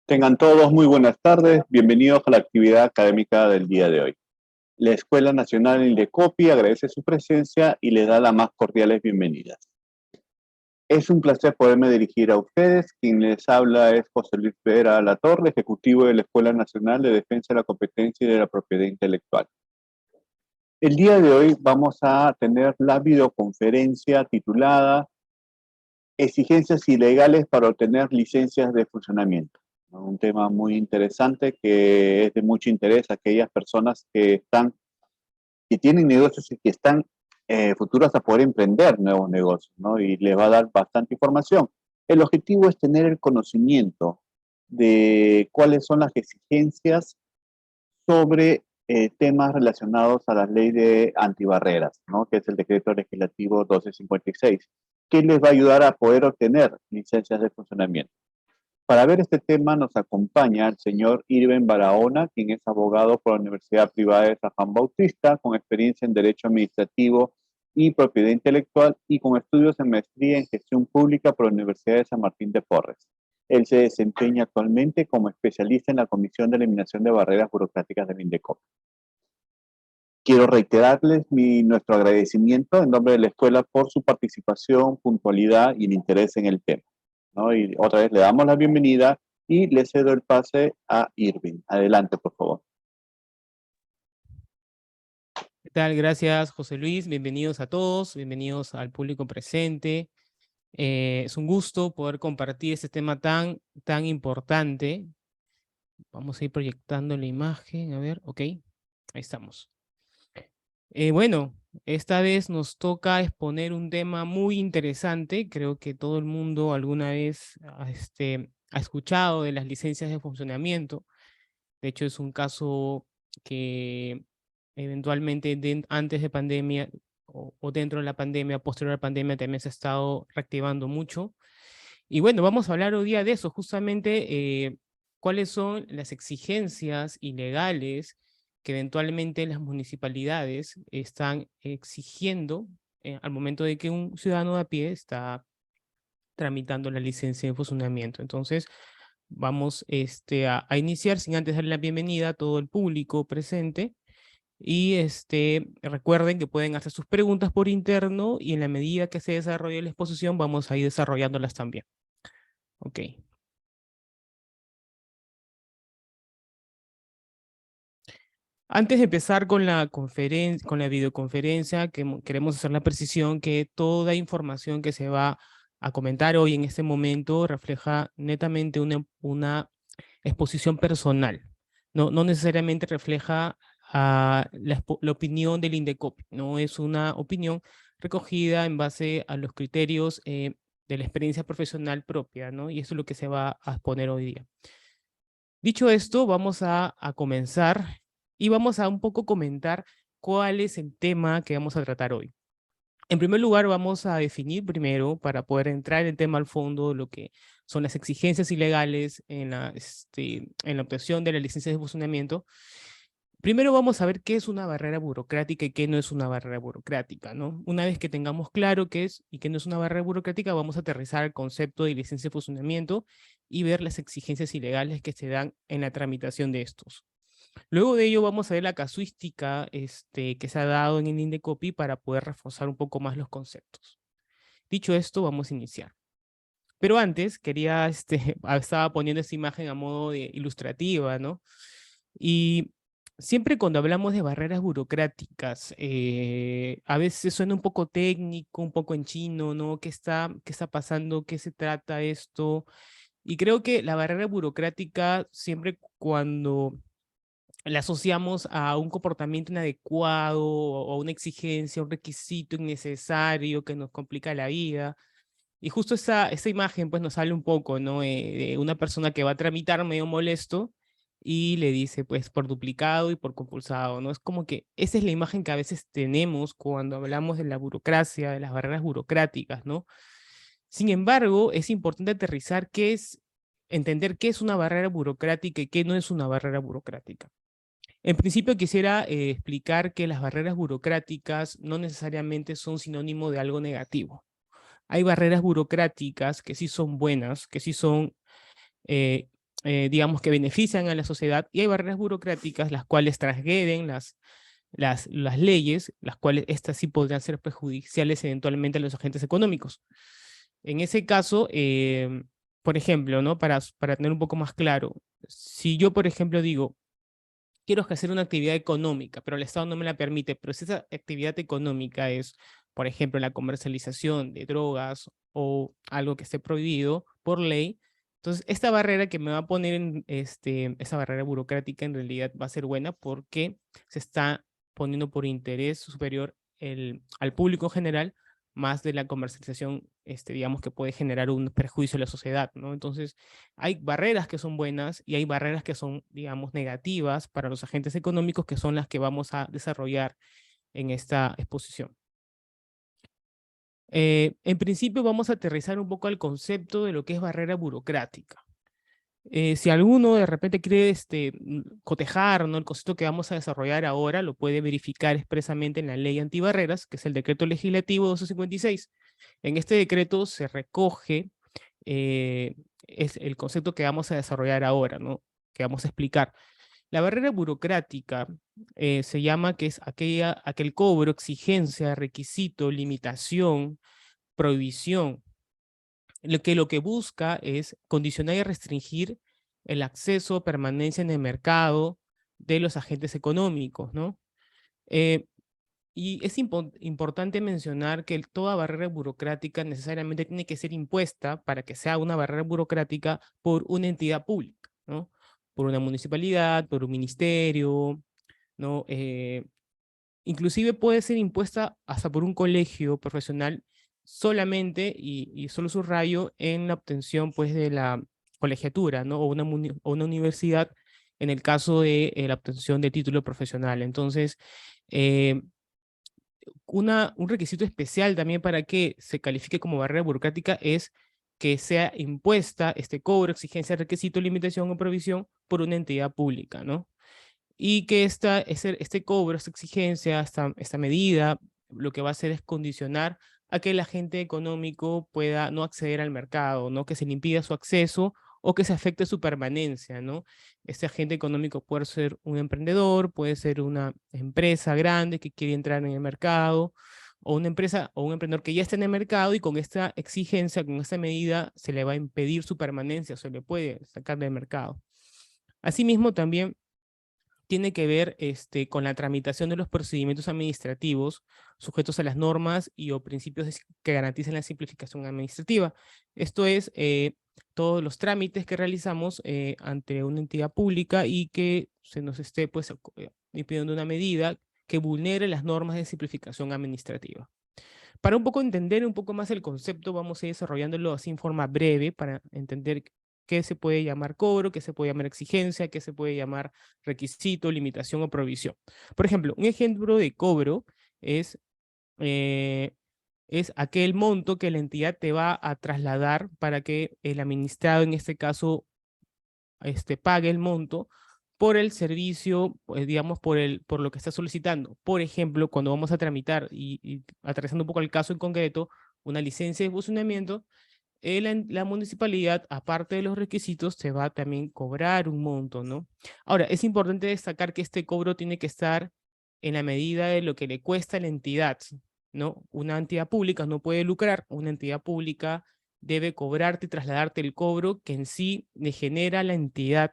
Tengan todos muy buenas tardes, bienvenidos a la actividad académica del día de hoy. La Escuela Nacional Indecopi agradece su presencia y les da las más cordiales bienvenidas. Es un placer poderme dirigir a ustedes. Quien les habla es José Luis Vera Latorre, ejecutivo de la Escuela Nacional de Defensa de la Competencia y de la Propiedad Intelectual. El día de hoy vamos a tener la videoconferencia titulada Exigencias ilegales para obtener licencias de funcionamiento. Un tema muy interesante que es de mucho interés a aquellas personas que tienen negocios y que están futuras a poder emprender nuevos negocios, ¿no? Y les va a dar bastante información. El objetivo es tener el conocimiento de cuáles son las exigencias sobre temas relacionados a la ley de antibarreras, ¿no? Que es el decreto legislativo 1256, que les va a ayudar a poder obtener licencias de funcionamiento. Para ver este tema nos acompaña el señor Irben Barahona, quien es abogado por la Universidad Privada de San Juan Bautista, con experiencia en Derecho Administrativo y Propiedad Intelectual y con estudios en maestría en Gestión Pública por la Universidad de San Martín de Porres. Él se desempeña actualmente como especialista en la Comisión de Eliminación de Barreras Burocráticas del INDECOP. Quiero reiterarles nuestro agradecimiento en nombre de la escuela por su participación, puntualidad y el interés en el tema, ¿no? Y otra vez le damos la bienvenida y le cedo el pase a Irving. Adelante, por favor. ¿Qué tal? Gracias, José Luis. Bienvenidos a todos, bienvenidos al público presente. Es un gusto poder compartir este tema tan importante. Vamos a ir proyectando la imagen, a ver, ok, ahí estamos. Bueno, esta vez nos toca exponer un tema muy interesante. Creo que todo el mundo alguna vez ha escuchado de las licencias de funcionamiento. De hecho, es un caso que eventualmente antes de pandemia o dentro de la pandemia, posterior a la pandemia, también se ha estado reactivando mucho. Y bueno, vamos a hablar hoy día de eso, justamente cuáles son las exigencias ilegales que eventualmente las municipalidades están exigiendo al momento de que un ciudadano de a pie está tramitando la licencia de funcionamiento. Entonces, vamos a iniciar sin antes darle la bienvenida a todo el público presente. Y recuerden que pueden hacer sus preguntas por interno y en la medida que se desarrolle la exposición vamos a ir desarrollándolas también. Ok. Antes de empezar con la videoconferencia, queremos hacer la precisión que toda información que se va a comentar hoy en este momento refleja netamente una exposición personal. No necesariamente refleja la opinión del INDECOPI, no es una opinión recogida en base a los criterios de la experiencia profesional propia, ¿no? Y eso es lo que se va a exponer hoy día. Dicho esto, vamos a comenzar y vamos a un poco comentar cuál es el tema que vamos a tratar hoy. En primer lugar, vamos a definir primero, para poder entrar en el tema al fondo, lo que son las exigencias ilegales en la obtención de la licencia de funcionamiento. Primero vamos a ver qué es una barrera burocrática y qué no es una barrera burocrática, ¿no? Una vez que tengamos claro qué es y qué no es una barrera burocrática, vamos a aterrizar el concepto de licencia de funcionamiento y ver las exigencias ilegales que se dan en la tramitación de estos. Luego de ello vamos a ver la casuística que se ha dado en el INDECOPI para poder reforzar un poco más los conceptos. Dicho esto, vamos a iniciar. Pero antes, estaba poniendo esta imagen a modo de ilustrativa, ¿no? Y siempre cuando hablamos de barreras burocráticas, a veces suena un poco técnico, un poco en chino, ¿no? Qué está pasando? ¿Qué se trata esto? Y creo que la barrera burocrática, siempre cuando la asociamos a un comportamiento inadecuado o a una exigencia, un requisito innecesario que nos complica la vida. Y justo esa imagen pues nos sale un poco, ¿no? De una persona que va a tramitar medio molesto y le dice pues por duplicado y por compulsado, ¿no? Es como que esa es la imagen que a veces tenemos cuando hablamos de la burocracia, de las barreras burocráticas, ¿no? Sin embargo, es importante aterrizar entender qué es una barrera burocrática y qué no es una barrera burocrática. En principio quisiera explicar que las barreras burocráticas no necesariamente son sinónimo de algo negativo. Hay barreras burocráticas que sí son buenas, que sí son digamos, que benefician a la sociedad, y hay barreras burocráticas las cuales transgreden las leyes, las cuales estas sí podrían ser perjudiciales eventualmente a los agentes económicos. En ese caso, por ejemplo, ¿no? Para tener un poco más claro, si yo, por ejemplo, digo, quiero hacer una actividad económica, pero el Estado no me la permite, pero si esa actividad económica es, por ejemplo, la comercialización de drogas o algo que esté prohibido por ley, entonces esta barrera que me va a poner esa barrera burocrática en realidad va a ser buena porque se está poniendo por interés superior al público general más de la comercialización, digamos, que puede generar un perjuicio a la sociedad, ¿no? Entonces, hay barreras que son buenas y hay barreras que son, digamos, negativas para los agentes económicos, que son las que vamos a desarrollar en esta exposición. En principio vamos a aterrizar un poco al concepto de lo que es barrera burocrática. Si alguno de repente quiere cotejar, ¿no?, el concepto que vamos a desarrollar ahora, lo puede verificar expresamente en la ley antibarreras, que es el decreto legislativo 256. En este decreto se recoge es el concepto que vamos a desarrollar ahora, ¿no?, que vamos a explicar. La barrera burocrática se llama que es aquel cobro, exigencia, requisito, limitación, prohibición, lo que busca es condicionar y restringir el acceso o permanencia en el mercado de los agentes económicos, ¿no? Eh, y es importante mencionar que toda barrera burocrática necesariamente tiene que ser impuesta para que sea una barrera burocrática por una entidad pública, ¿no? Por una municipalidad, por un ministerio, ¿no? Inclusive puede ser impuesta hasta por un colegio profesional solamente, y solo subrayo, en la obtención pues de la colegiatura, ¿no? O una universidad en el caso de la obtención de título profesional. Entonces, eh, un requisito especial también para que se califique como barrera burocrática es que sea impuesta este cobro, exigencia, requisito, limitación o provisión por una entidad pública, ¿no? Y que este cobro, esta exigencia, esta medida, lo que va a hacer es condicionar a que el agente económico pueda no acceder al mercado, ¿no? Que se le impida su acceso o que se afecte su permanencia, ¿no? Este agente económico puede ser un emprendedor, puede ser una empresa grande que quiere entrar en el mercado, o una empresa o un emprendedor que ya está en el mercado y con esta exigencia, con esta medida, se le va a impedir su permanencia, se le puede sacar del mercado. Asimismo, también tiene que ver con la tramitación de los procedimientos administrativos sujetos a las normas y o principios que garanticen la simplificación administrativa. Esto es, todos los trámites que realizamos ante una entidad pública y que se nos esté pues, impidiendo una medida que vulnere las normas de simplificación administrativa. Para un poco entender un poco más el concepto, vamos a ir desarrollándolo así en forma breve para entender qué se puede llamar cobro, qué se puede llamar exigencia, qué se puede llamar requisito, limitación o provisión. Por ejemplo, un ejemplo de cobro es, eh, es aquel monto que la entidad te va a trasladar para que el administrado, en este caso, pague el monto por el servicio, pues, digamos, por lo que está solicitando. Por ejemplo, cuando vamos a tramitar, y aterrizando un poco el caso en concreto, una licencia de funcionamiento, la municipalidad, aparte de los requisitos, te va a también cobrar un monto, ¿no? Ahora, es importante destacar que este cobro tiene que estar en la medida de lo que le cuesta a la entidad, ¿no? Una entidad pública no puede lucrar, una entidad pública debe cobrarte y trasladarte el cobro que en sí le genera a la entidad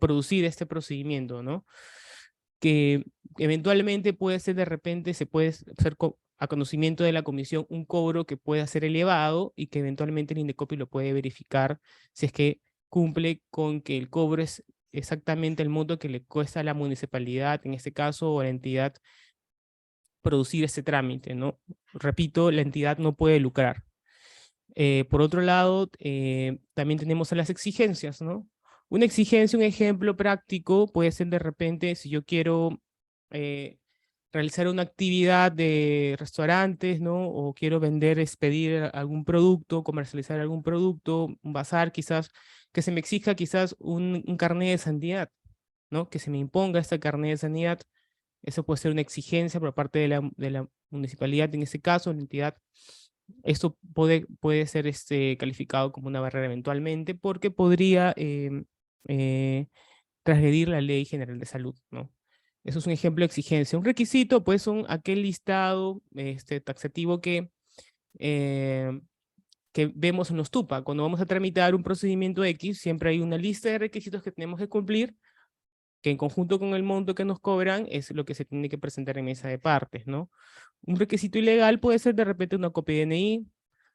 producir este procedimiento, ¿no? Que eventualmente puede ser de repente, se puede hacer a conocimiento de la comisión un cobro que pueda ser elevado y que eventualmente el INDECOPI lo puede verificar si es que cumple con que el cobro es exactamente el monto que le cuesta a la municipalidad, en este caso, o a la entidad, producir ese trámite, ¿no? Repito, la entidad no puede lucrar. Por otro lado, también tenemos a las exigencias, ¿no? Una exigencia, un ejemplo práctico, puede ser de repente, si yo quiero realizar una actividad de restaurantes, ¿no? O quiero expedir algún producto, comercializar algún producto, un bazar quizás, que se me exija quizás un carnet de sanidad, ¿no? Que se me imponga este carnet de sanidad. Eso puede ser una exigencia por parte de la municipalidad, en este caso, la entidad. Esto puede ser calificado como una barrera eventualmente porque podría transgredir la Ley General de Salud, ¿no? Eso es un ejemplo de exigencia. Un requisito, pues, son aquel listado taxativo eh, que vemos en los TUPA. Cuando vamos a tramitar un procedimiento X, siempre hay una lista de requisitos que tenemos que cumplir, que en conjunto con el monto que nos cobran es lo que se tiene que presentar en mesa de partes, ¿no? Un requisito ilegal puede ser de repente una copia de DNI,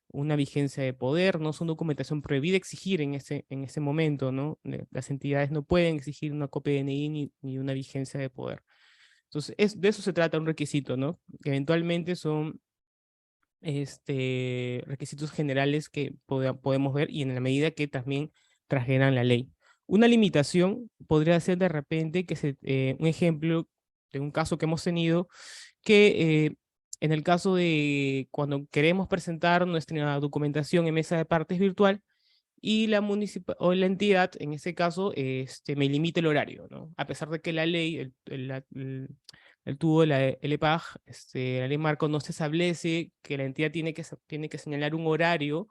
una vigencia de poder, no son documentación prohibida exigir en ese momento, ¿no? Las entidades no pueden exigir una copia de DNI ni una vigencia de poder. Entonces, de eso se trata un requisito, ¿no? Que eventualmente son requisitos generales que podemos ver y en la medida que también transgredan la ley. Una limitación podría ser de repente un ejemplo de un caso que hemos tenido que en el caso de cuando queremos presentar nuestra documentación en mesa de partes virtual y o la entidad, en ese caso, me limita el horario, ¿no? A pesar de que la ley, el tubo, la LPAG, la ley marco no se establece que la entidad tiene que señalar un horario,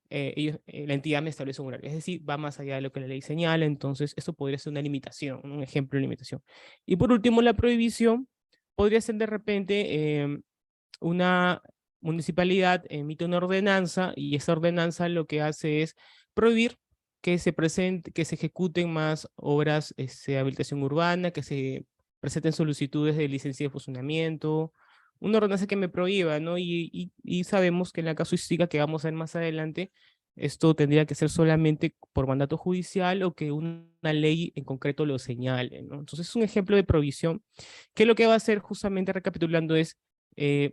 la entidad me establece un horario, es decir, va más allá de lo que la ley señala, entonces eso podría ser una limitación, un ejemplo de limitación. Y por último, la prohibición podría ser de repente una municipalidad emite una ordenanza y esa ordenanza lo que hace es prohibir que se ejecuten más obras de habilitación urbana, que se presenten solicitudes de licencia de funcionamiento, una ordenanza que me prohíba, ¿no? Y sabemos que en la casuística que vamos a ver más adelante, esto tendría que ser solamente por mandato judicial o que una ley en concreto lo señale, ¿no? Entonces es un ejemplo de prohibición que lo que va a hacer, justamente recapitulando, es eh,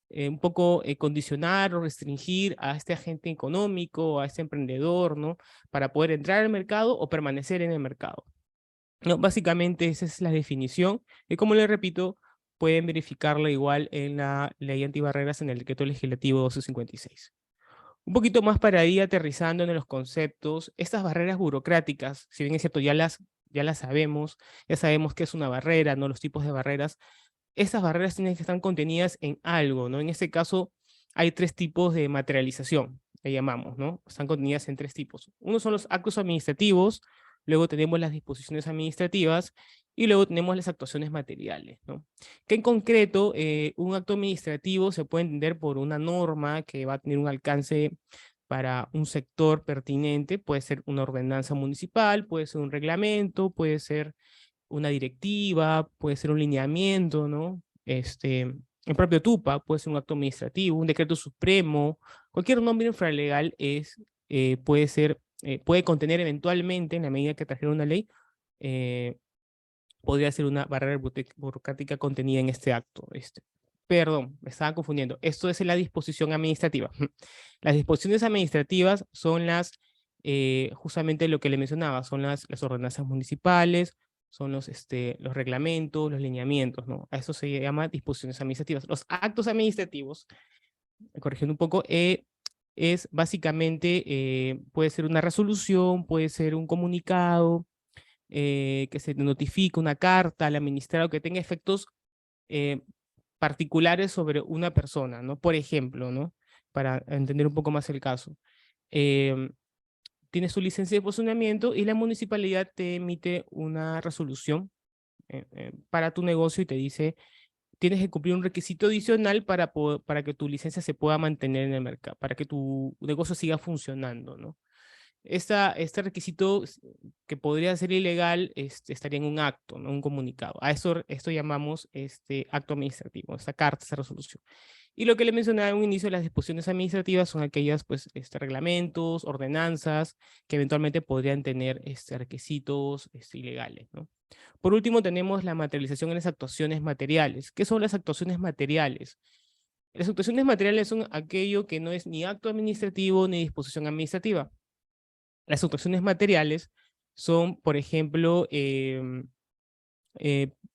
un poco condicionar o restringir a este agente económico, a este emprendedor, ¿no? Para poder entrar al mercado o permanecer en el mercado. No, básicamente esa es la definición. Y como les repito, pueden verificarla igual en la ley antibarreras en el decreto legislativo 1256. Un poquito más para ir aterrizando en los conceptos, estas barreras burocráticas, si bien es cierto, ya las sabemos, ya sabemos qué es una barrera, ¿no? Los tipos de barreras, esas barreras tienen que estar contenidas en algo, ¿no? En este caso, hay tres tipos de materialización, que llamamos, ¿no? Están contenidas en tres tipos. Uno son los actos administrativos, luego tenemos las disposiciones administrativas y luego tenemos las actuaciones materiales, ¿no? Que en concreto, un acto administrativo se puede entender por una norma que va a tener un alcance para un sector pertinente, puede ser una ordenanza municipal, puede ser un reglamento, puede ser una directiva, puede ser un lineamiento, ¿no? El propio TUPA puede ser un acto administrativo, un decreto supremo, cualquier nombre infralegal puede contener eventualmente, en la medida que trajera una ley, podría ser una barrera burocrática contenida en este acto. Perdón, me estaba confundiendo. Esto es la disposición administrativa. Las disposiciones administrativas son justamente lo que le mencionaba, son las ordenanzas municipales, son los reglamentos, los lineamientos, ¿no? A eso se llama disposiciones administrativas. Los actos administrativos, corrigiendo un poco, es básicamente, puede ser una resolución, puede ser un comunicado, que se notifique, una carta al administrado que tenga efectos eh, particulares sobre una persona, ¿no? Por ejemplo, ¿no? Para entender un poco más el caso. Eh, Tienes tu licencia de funcionamiento y la municipalidad te emite una resolución para tu negocio y te dice, tienes que cumplir un requisito adicional para que tu licencia se pueda mantener en el mercado, para que tu negocio siga funcionando, ¿no? Este requisito que podría ser ilegal estaría en un acto, ¿no? Un comunicado. Esto llamamos acto administrativo, esta carta, esta resolución. Y lo que le mencionaba en un inicio, las disposiciones administrativas son aquellas, pues, reglamentos, ordenanzas, que eventualmente podrían tener requisitos ilegales, ¿no? Por último, tenemos la materialización en las actuaciones materiales. ¿Qué son las actuaciones materiales? Las actuaciones materiales son aquello que no es ni acto administrativo ni disposición administrativa. Las actuaciones materiales son, por ejemplo,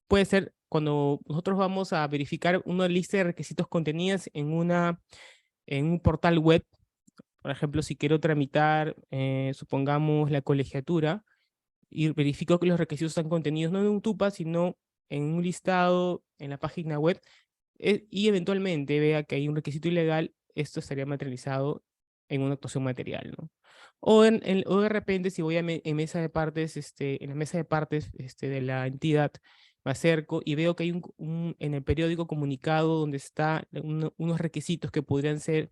puede ser cuando nosotros vamos a verificar una lista de requisitos contenidas en un portal web. Por ejemplo, si quiero tramitar, supongamos, la colegiatura, y verifico que los requisitos están contenidos no en un TUPA, sino en un listado en la página web, y eventualmente vea que hay un requisito ilegal, esto estaría materializado en una actuación material, ¿no? O de repente, si voy en mesa de partes, en la mesa de partes de la entidad, me acerco y veo que hay en el periódico comunicado donde está unos requisitos que podrían ser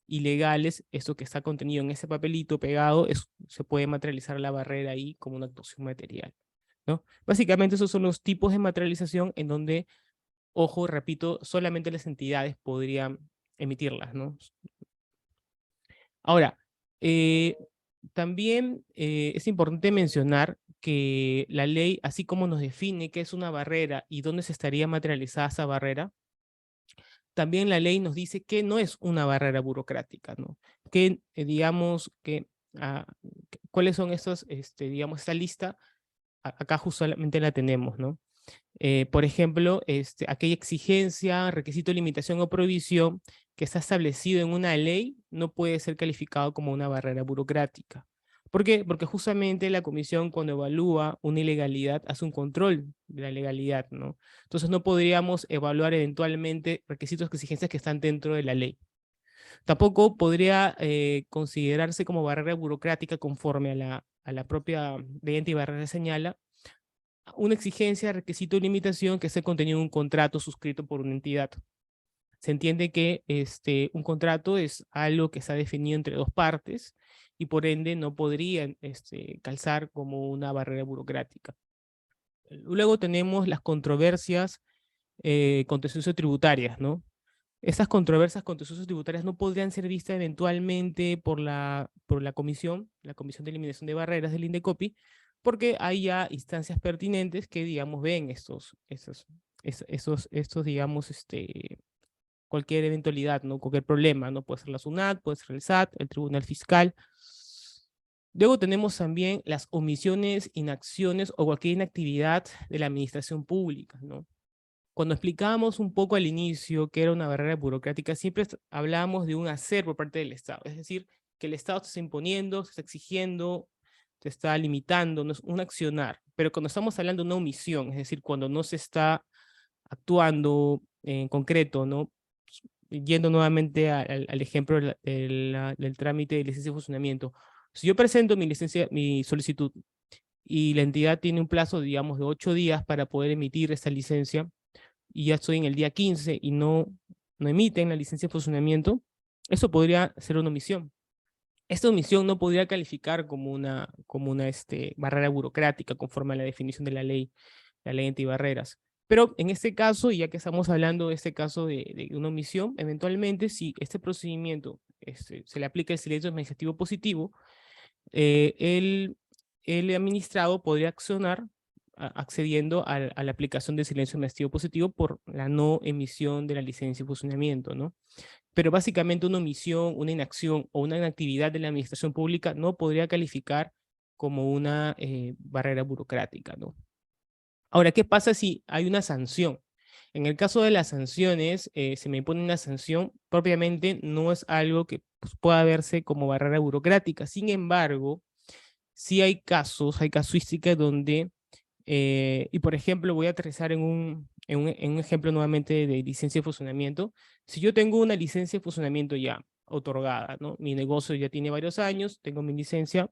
ilegales, eso que está contenido en ese papelito pegado, se puede materializar la barrera ahí como una actuación material, ¿no? Básicamente esos son los tipos de materialización en donde, ojo, repito, solamente las entidades podrían emitirlas, ¿no? Ahora, también es importante mencionar que la ley, así como nos define qué es una barrera y dónde se estaría materializada esa barrera, también la ley nos dice que no es una barrera burocrática, ¿no? Que, digamos, cuáles son estos, digamos, esta lista, acá justamente la tenemos, ¿no? Por ejemplo, aquella exigencia, requisito, limitación o prohibición que está establecido en una ley no puede ser calificado como una barrera burocrática. ¿Por qué? Porque justamente la comisión, cuando evalúa una ilegalidad, hace un control de la legalidad, ¿no? Entonces no podríamos evaluar eventualmente requisitos, exigencias que están dentro de la ley. Tampoco podría considerarse como barrera burocrática conforme a la propia ley antibarrera señala, una exigencia, requisito o limitación que esté contenido en un contrato suscrito por una entidad. Se entiende que un contrato es algo que está definido entre dos partes y por ende no podría calzar como una barrera burocrática. Luego tenemos las controversias contencioso-tributarias, ¿no? Estas controversias contencioso-tributarias no podrían ser vistas eventualmente por la Comisión de Eliminación de Barreras del INDECOPI, porque hay ya instancias pertinentes que, digamos, ven digamos, cualquier eventualidad, ¿no? Cualquier problema, ¿no? Puede ser la SUNAT, puede ser el SAT, el Tribunal Fiscal. Luego tenemos también las omisiones, inacciones o cualquier inactividad de la administración pública, ¿no? Cuando explicábamos un poco al inicio que era una barrera burocrática, siempre hablábamos de un hacer por parte del Estado. Es decir, que el Estado se está imponiendo, se está exigiendo, se está limitando, no es un accionar. Pero cuando estamos hablando de una omisión, es decir, cuando no se está actuando en concreto, ¿no? Yendo nuevamente al ejemplo del trámite de licencia de funcionamiento. Si yo presento mi solicitud y la entidad tiene un plazo, digamos, de 8 días para poder emitir esta licencia, y ya estoy en el día 15 y no emiten la licencia de funcionamiento, eso podría ser una omisión. Esta omisión no podría calificar como una barrera burocrática conforme a la definición de la ley antibarreras. Pero en este caso, ya que estamos hablando de este caso de una omisión, eventualmente si este procedimiento se le aplica el silencio administrativo positivo, el administrado podría accionar accediendo a la aplicación de silencio administrativo positivo por la no emisión de la licencia de funcionamiento, ¿no? Pero básicamente una omisión, una inacción o una inactividad de la administración pública no podría calificar como una barrera burocrática, ¿no? Ahora, ¿qué pasa si hay una sanción? En el caso de las sanciones, se me impone una sanción, propiamente no es algo que pues, pueda verse como barrera burocrática. Sin embargo, sí hay casos, hay casuísticas donde, y por ejemplo, voy a aterrizar en un ejemplo nuevamente de licencia de funcionamiento. Si yo tengo una licencia de funcionamiento ya otorgada, ¿no? Mi negocio ya tiene varios años, tengo mi licencia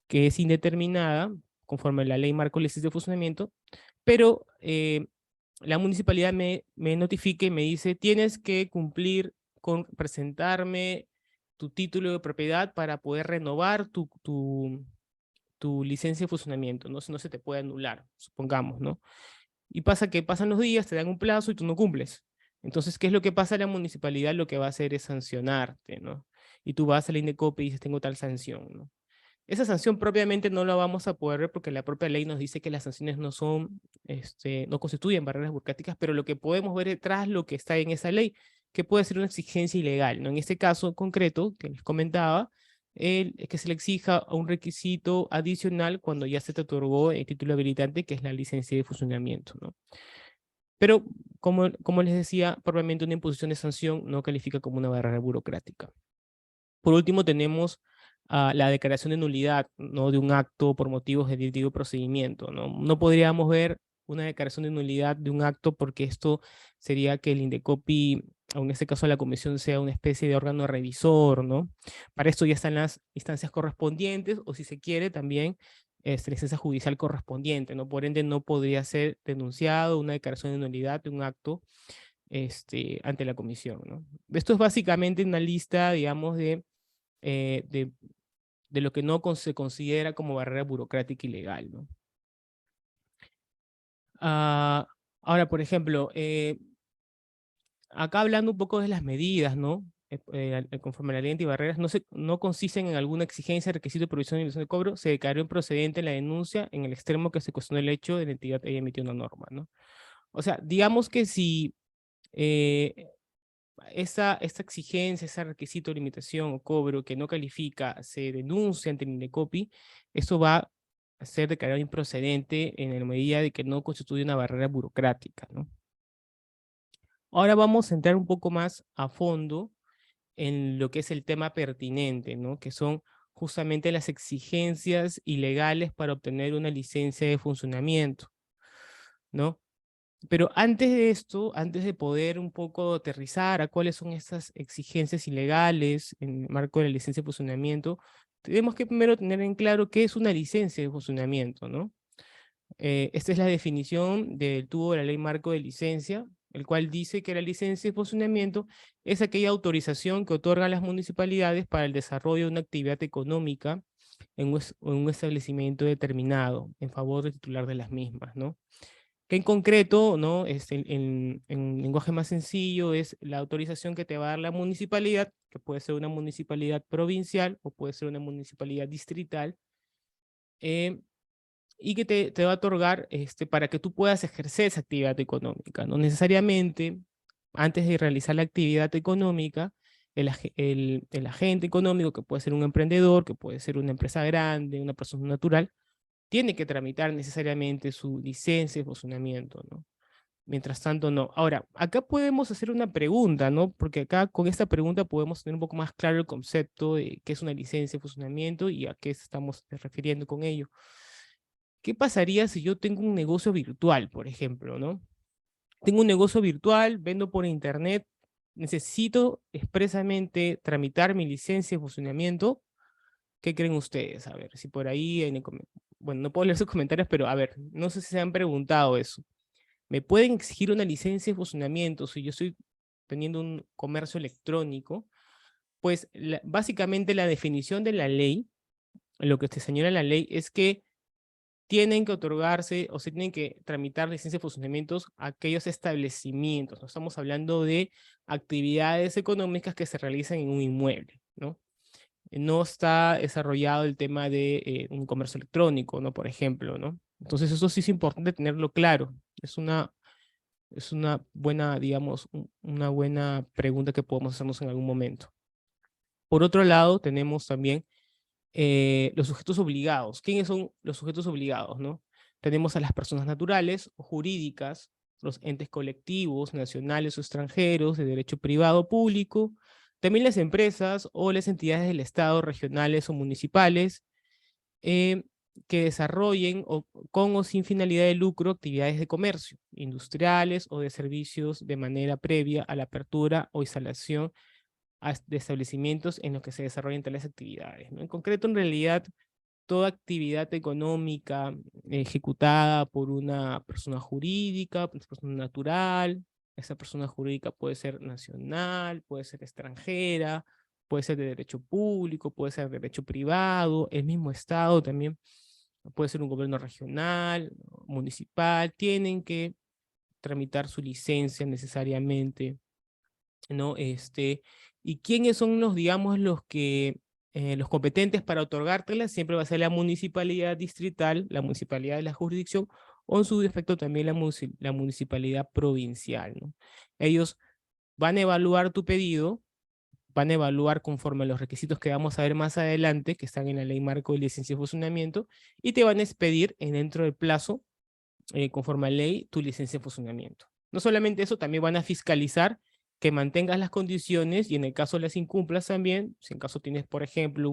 que es indeterminada, conforme a la ley marco licencia de funcionamiento, pero la municipalidad me notifica y me dice, tienes que cumplir con presentarme tu título de propiedad para poder renovar tu licencia de funcionamiento, ¿no? Si no se te puede anular, supongamos, ¿no? Y pasa que pasan los días, te dan un plazo y tú no cumples. Entonces, ¿qué es lo que pasa? La municipalidad lo que va a hacer es sancionarte, ¿no? Y tú vas a la INDECOPI y dices, tengo tal sanción, ¿no? Esa sanción propiamente no la vamos a poder ver porque la propia ley nos dice que las sanciones no son, no constituyen barreras burocráticas, pero lo que podemos ver detrás lo que está en esa ley, que puede ser una exigencia ilegal, ¿no? En este caso concreto que les comentaba, que se le exija un requisito adicional cuando ya se te otorgó el título habilitante, que es la licencia de funcionamiento, ¿no? Pero, como les decía, propiamente una imposición de sanción no califica como una barrera burocrática. Por último, tenemos la declaración de nulidad, ¿no? De un acto por motivos de dicho procedimiento, ¿no? No podríamos ver una declaración de nulidad de un acto, porque esto sería que el INDECOPI, o en este caso la comisión, sea una especie de órgano revisor, ¿no? Para esto ya están las instancias correspondientes, o si se quiere también la instancia judicial correspondiente, ¿no? Por ende no podría ser denunciado una declaración de nulidad de un acto ante la comisión, ¿no? Esto es básicamente una lista, digamos, eh, de, de lo que no se considera como barrera burocrática y legal, ¿no? Ahora, por ejemplo, acá hablando un poco de las medidas, ¿no? Conforme a la ley antibarreras, no consisten en alguna exigencia, requisito, provisión y ilusión de cobro, se declaró improcedente la denuncia en el extremo que se cuestionó el hecho de la entidad haya emitido una norma, ¿no? O sea, digamos que si eh, esta exigencia, ese requisito, limitación o cobro que no califica se denuncia ante el INDECOPI, eso va a ser declarado improcedente en la medida de que no constituye una barrera burocrática, ¿no? Ahora vamos a entrar un poco más a fondo en lo que es el tema pertinente, ¿no? Que son justamente las exigencias ilegales para obtener una licencia de funcionamiento, ¿no? Pero antes de esto, antes de poder un poco aterrizar a cuáles son estas exigencias ilegales en el marco de la licencia de funcionamiento, tenemos que primero tener en claro qué es una licencia de funcionamiento, ¿no? Esta es la definición del tubo de la ley marco de licencia, el cual dice que la licencia de funcionamiento es aquella autorización que otorgan las municipalidades para el desarrollo de una actividad económica en un establecimiento determinado, en favor del titular de las mismas, ¿no? Que en concreto, ¿no? En un lenguaje más sencillo, es la autorización que te va a dar la municipalidad, que puede ser una municipalidad provincial o puede ser una municipalidad distrital, eh, y que te va a otorgar para que tú puedas ejercer esa actividad económica. No necesariamente, antes de realizar la actividad económica, el agente económico, que puede ser un emprendedor, que puede ser una empresa grande, una persona natural, tiene que tramitar necesariamente su licencia de funcionamiento, ¿no? Mientras tanto, no. Ahora, acá podemos hacer una pregunta, ¿no? Porque acá con esta pregunta podemos tener un poco más claro el concepto de qué es una licencia de funcionamiento y a qué estamos refiriendo con ello. ¿Qué pasaría si yo tengo un negocio virtual, por ejemplo, ¿no? Tengo un negocio virtual, vendo por internet, necesito expresamente tramitar mi licencia de funcionamiento. ¿Qué creen ustedes? A ver, si por ahí, bueno, no puedo leer sus comentarios, pero a ver, no sé si se han preguntado eso. ¿Me pueden exigir una licencia de funcionamiento si yo estoy teniendo un comercio electrónico? Pues básicamente la definición de la ley, lo que te señala la ley, es que tienen que otorgarse o se tienen que tramitar licencias de funcionamientos a aquellos establecimientos. No estamos hablando de actividades económicas que se realizan en un inmueble, ¿no? No está desarrollado el tema de un comercio electrónico, ¿no? Por ejemplo, ¿no? Entonces eso sí es importante tenerlo claro. Es una buena, digamos, una buena pregunta que podemos hacernos en algún momento. Por otro lado, tenemos también los sujetos obligados. ¿Quiénes son los sujetos obligados, no? Tenemos a las personas naturales o jurídicas, los entes colectivos, nacionales o extranjeros, de derecho privado o público, también las empresas o las entidades del Estado, regionales o municipales, eh, que desarrollen con o sin finalidad de lucro actividades de comercio, industriales o de servicios de manera previa a la apertura o instalación de establecimientos en los que se desarrollen tales actividades, ¿no? En concreto, en realidad, toda actividad económica ejecutada por una persona jurídica, por una persona natural, esa persona jurídica puede ser nacional, puede ser extranjera, puede ser de derecho público, puede ser de derecho privado, el mismo Estado también, puede ser un gobierno regional, municipal, tienen que tramitar su licencia necesariamente, ¿no? ¿Y quiénes son los, digamos, los competentes para otorgártelas? Siempre va a ser la municipalidad distrital, la municipalidad de la jurisdicción, o en su defecto también la municipalidad provincial, ¿no? Ellos van a evaluar tu pedido, van a evaluar conforme a los requisitos que vamos a ver más adelante, que están en la ley marco de licencia de funcionamiento, y te van a expedir dentro del plazo, conforme a ley, tu licencia de funcionamiento. No solamente eso, también van a fiscalizar que mantengas las condiciones y en el caso las incumplas también, si en caso tienes, por ejemplo,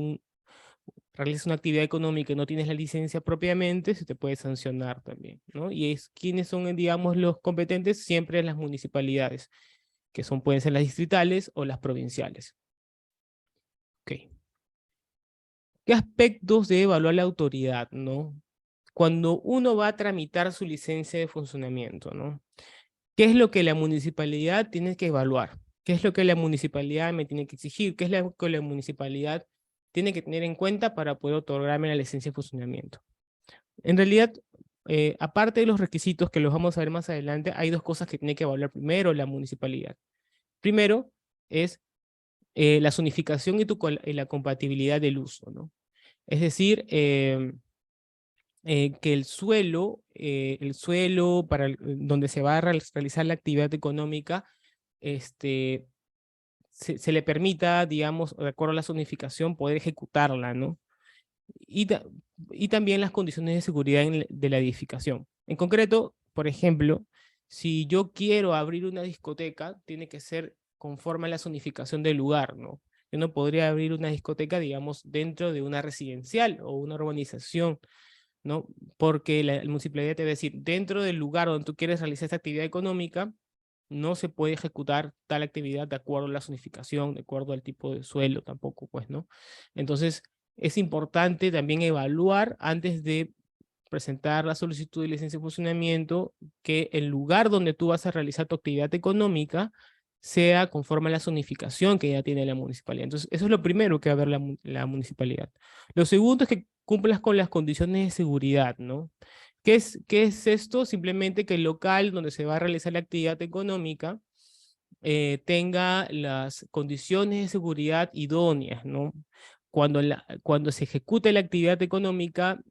realizas una actividad económica y no tienes la licencia propiamente, se te puede sancionar también, ¿no? Y ¿quiénes son, digamos, los competentes? Siempre las municipalidades, que pueden ser las distritales o las provinciales. Ok. ¿Qué aspectos debe evaluar la autoridad, no? Cuando uno va a tramitar su licencia de funcionamiento, ¿no? ¿Qué es lo que la municipalidad tiene que evaluar? ¿Qué es lo que la municipalidad me tiene que exigir? ¿Qué es lo que la municipalidad tiene que tener en cuenta para poder otorgarme la licencia de funcionamiento? En realidad, aparte de los requisitos que los vamos a ver más adelante, hay dos cosas que tiene que evaluar primero la municipalidad. Primero es la zonificación y la compatibilidad del uso, ¿no? Es decir, que el suelo para donde se va a realizar la actividad económica, se le permita, digamos, de acuerdo a la zonificación, poder ejecutarla, ¿no? Y, y también las condiciones de seguridad de la edificación. En concreto, por ejemplo, si yo quiero abrir una discoteca, tiene que ser conforme a la zonificación del lugar, ¿no? Yo no podría abrir una discoteca, digamos, dentro de una residencial o una urbanización, ¿no? Porque la municipalidad te va a decir, dentro del lugar donde tú quieres realizar esta actividad económica, no se puede ejecutar tal actividad de acuerdo a la zonificación, de acuerdo al tipo de suelo tampoco, pues, ¿no? Entonces, es importante también evaluar antes de presentar la solicitud de licencia de funcionamiento que el lugar donde tú vas a realizar tu actividad económica sea conforme a la zonificación que ya tiene la municipalidad. Entonces, eso es lo primero que va a ver la municipalidad. Lo segundo es que cumplas con las condiciones de seguridad, ¿no? ¿Qué es esto? Simplemente que el local donde se va a realizar la actividad económica tenga las condiciones de seguridad idóneas, ¿no? Cuando se ejecute la actividad económica,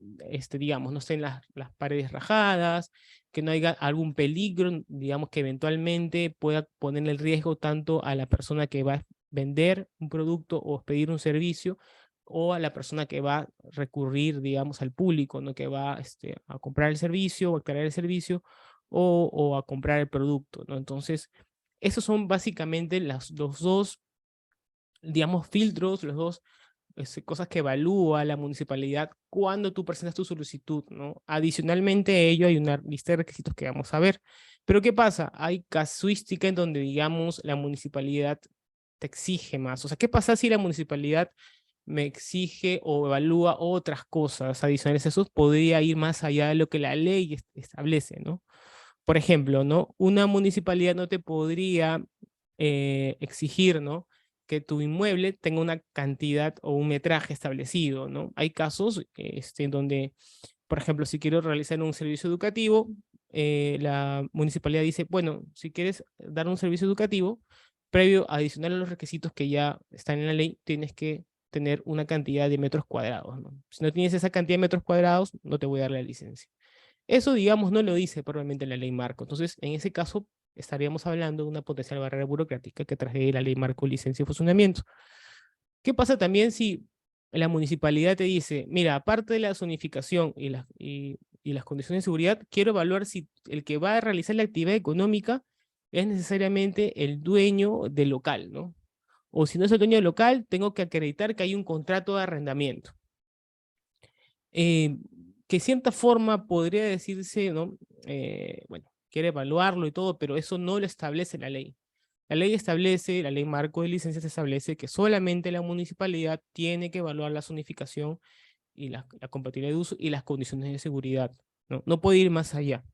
digamos, no estén las paredes rajadas, que no haya algún peligro, digamos, que eventualmente pueda poner en riesgo tanto a la persona que va a vender un producto o pedir un servicio, o a la persona que va a recurrir, digamos, al público, ¿no? Que va a comprar el servicio o a crear el servicio o a comprar el producto, ¿no? Entonces, esos son básicamente los dos, digamos, filtros, los dos cosas que evalúa la municipalidad cuando tú presentas tu solicitud, ¿no? Adicionalmente a ello hay una lista de requisitos que vamos a ver. Pero ¿qué pasa? Hay casuística en donde, digamos, la municipalidad te exige más. O sea, ¿qué pasa si la municipalidad me exige o evalúa otras cosas adicionales a eso? Podría ir más allá de lo que la ley establece, ¿no? Por ejemplo, ¿no? Una municipalidad no te podría exigir, ¿no? Que tu inmueble tenga una cantidad o un metraje establecido, ¿no? Hay casos en donde, por ejemplo, si quiero realizar un servicio educativo, la municipalidad dice, bueno, si quieres dar un servicio educativo, previo, adicional a los requisitos que ya están en la ley, tienes que tener una cantidad de metros cuadrados, ¿no? Si no tienes esa cantidad de metros cuadrados, no te voy a dar la licencia. Eso, digamos, no lo dice probablemente la ley marco. Entonces, en ese caso, estaríamos hablando de una potencial barrera burocrática que trae la ley marco licencia y funcionamiento. ¿Qué pasa también si la municipalidad te dice, mira, aparte de la zonificación y las condiciones de seguridad, quiero evaluar si el que va a realizar la actividad económica es necesariamente el dueño del local, ¿no? O si no es el dueño del local, tengo que acreditar que hay un contrato de arrendamiento. Que cierta forma podría decirse, ¿no? Bueno, quiere evaluarlo y todo, pero eso no lo establece la ley. La ley establece, la ley marco de licencias establece que solamente la municipalidad tiene que evaluar la zonificación y la compatibilidad de uso y las condiciones de seguridad, ¿no? No puede ir más allá,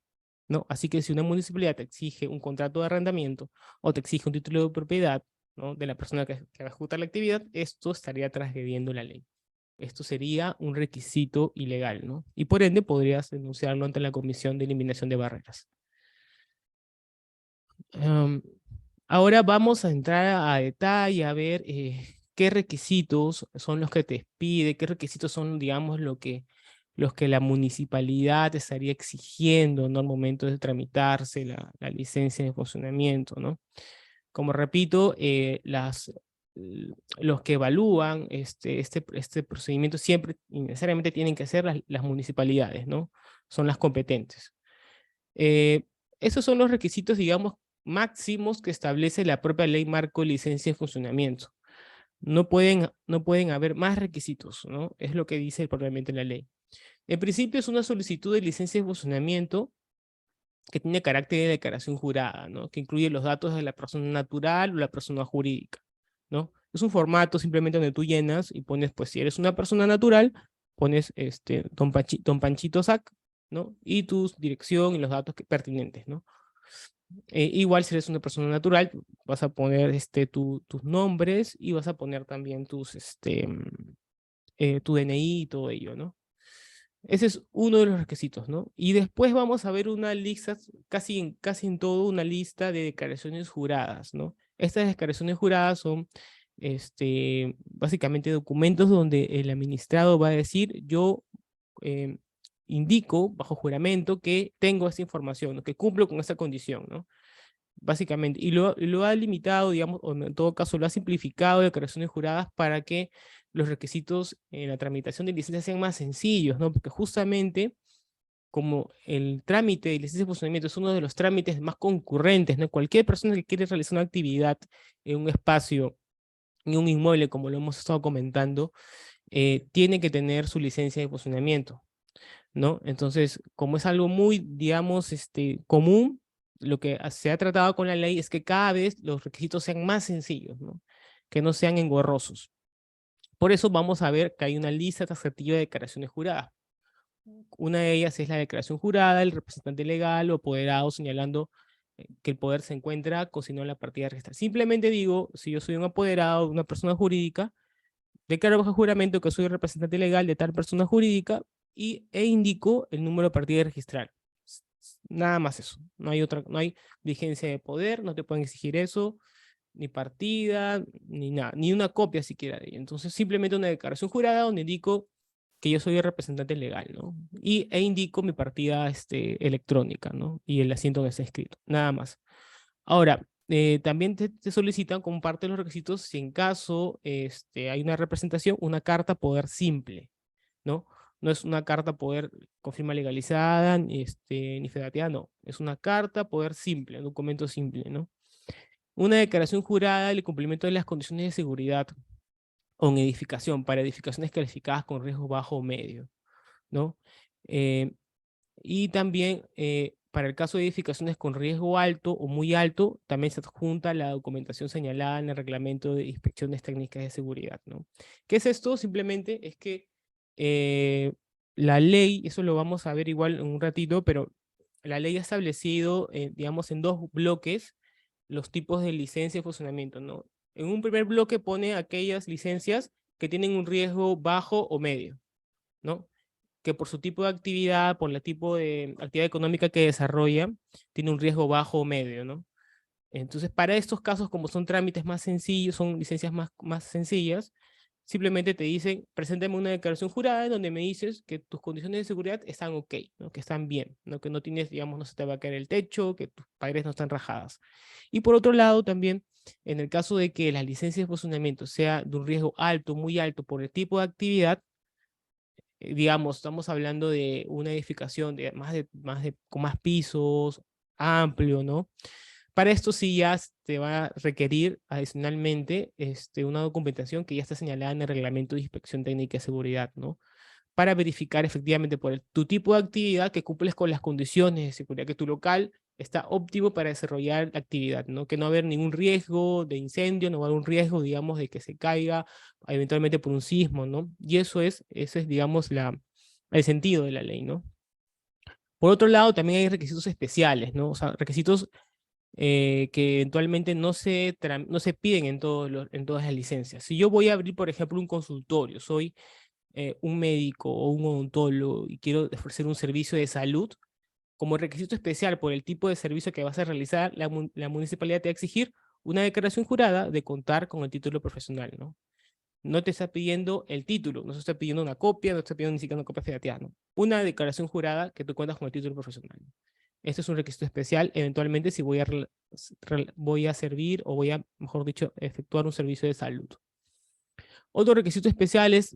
¿no? Así que si una municipalidad te exige un contrato de arrendamiento o te exige un título de propiedad, ¿no? De la persona que va a ejecutar la actividad, esto estaría transgrediendo la ley. Esto sería un requisito ilegal, ¿no? Y por ende podrías denunciarlo ante la Comisión de Eliminación de Barreras. Ahora vamos a entrar a detalle, a ver qué requisitos son los que te pide, qué requisitos son, digamos, los que la municipalidad estaría exigiendo, ¿no? Al momento de tramitarse la licencia de funcionamiento, ¿no? Como repito, los que evalúan este procedimiento siempre y necesariamente tienen que ser las municipalidades, ¿no? Son las competentes. Esos son los requisitos, digamos, máximos que establece la propia ley marco licencia de funcionamiento. no pueden haber más requisitos, ¿no? Es lo que dice probablemente la ley. En principio es una solicitud de licencia de funcionamiento que tiene carácter de declaración jurada, ¿no? Que incluye los datos de la persona natural o la persona jurídica, ¿no? Es un formato simplemente donde tú llenas y pones, pues si eres una persona natural, pones don Panchito Sac, ¿no? Y tu dirección y los datos pertinentes, ¿no? Igual si eres una persona natural, vas a poner tus nombres y vas a poner también tu DNI y todo ello, ¿no? Ese es uno de los requisitos, ¿no? Y después vamos a ver una lista, casi en todo, una lista de declaraciones juradas, ¿no? Estas declaraciones juradas son, básicamente documentos donde el administrado va a decir, yo eh, indico bajo juramento que tengo esta información, ¿no? Que cumplo con esa condición, ¿no? Básicamente, y lo ha limitado, digamos, o en todo caso lo ha simplificado declaraciones juradas para que los requisitos en la tramitación de licencia sean más sencillos, ¿no? Porque justamente como el trámite de licencia de funcionamiento es uno de los trámites más concurrentes, ¿no? Cualquier persona que quiere realizar una actividad en un espacio, en un inmueble, como lo hemos estado comentando, tiene que tener su licencia de funcionamiento, ¿no? Entonces, como es algo muy, digamos, común, lo que se ha tratado con la ley es que cada vez los requisitos sean más sencillos, ¿no? Que no sean engorrosos. Por eso vamos a ver que hay una lista taxativa de declaraciones juradas. Una de ellas es la declaración jurada, el representante legal o apoderado señalando que el poder se encuentra consignado en la partida registral. Simplemente digo, si yo soy un apoderado de una persona jurídica, declaro bajo juramento que soy representante legal de tal persona jurídica e indico el número de partida registral. Nada más eso. No hay vigencia de poder, no te pueden exigir eso, ni partida, ni nada, ni una copia siquiera de ello. Entonces, simplemente una declaración jurada donde indico que yo soy el representante legal, ¿no? E indico mi partida electrónica, ¿no? Y el asiento que está escrito, nada más. Ahora, también te solicitan como parte de los requisitos, si en caso hay una representación, una carta poder simple, ¿no? No es una carta poder con firma legalizada, ni federativa, no. Es una carta poder simple, un documento simple, ¿no? Una declaración jurada del cumplimiento de las condiciones de seguridad o en edificación, para edificaciones calificadas con riesgo bajo o medio, ¿no? Eh, y también para el caso de edificaciones con riesgo alto o muy alto, también se adjunta la documentación señalada en el reglamento de inspecciones técnicas de seguridad, ¿no? ¿Qué es esto? Simplemente es que eh, la ley, eso lo vamos a ver igual en un ratito, pero la ley ha establecido, digamos, en dos bloques los tipos de licencia de funcionamiento, ¿no? En un primer bloque pone aquellas licencias que tienen un riesgo bajo o medio, ¿no? Que por su tipo de actividad, por el tipo de actividad económica que desarrolla, tiene un riesgo bajo o medio, ¿no? Entonces, para estos casos, como son trámites más sencillos, son licencias más sencillas, simplemente te dicen, preséntame una declaración jurada en donde me dices que tus condiciones de seguridad están ok, ¿no? Que están bien, ¿no? Que no tienes, digamos, no se te va a caer el techo, que tus paredes no están rajadas. Y por otro lado, también, en el caso de que la licencia de funcionamiento sea de un riesgo alto, muy alto, por el tipo de actividad, digamos, estamos hablando de una edificación con más pisos, amplio, ¿no? Para esto sí ya te va a requerir adicionalmente una documentación que ya está señalada en el reglamento de inspección técnica de seguridad, ¿no? Para verificar efectivamente por tu tipo de actividad que cumples con las condiciones de seguridad, que tu local está óptimo para desarrollar la actividad, ¿no? Que no va a haber ningún riesgo de incendio, no va a haber un riesgo, digamos, de que se caiga eventualmente por un sismo, ¿no? Y ese es digamos, el sentido de la ley, ¿no? Por otro lado, también hay requisitos especiales, ¿no? O sea, requisitos que eventualmente no se piden en todas las licencias. Si yo voy a abrir, por ejemplo, un consultorio, soy un médico o un odontólogo y quiero ofrecer un servicio de salud, como requisito especial por el tipo de servicio que vas a realizar, la municipalidad te va a exigir una declaración jurada de contar con el título profesional, ¿no? No te está pidiendo el título, no se está pidiendo una copia, no te está pidiendo ni siquiera una copia federativa, ¿no? Una declaración jurada que tú cuentas con el título profesional. Este es un requisito especial, eventualmente si voy a servir o voy a, mejor dicho, efectuar un servicio de salud. Otro requisito especial es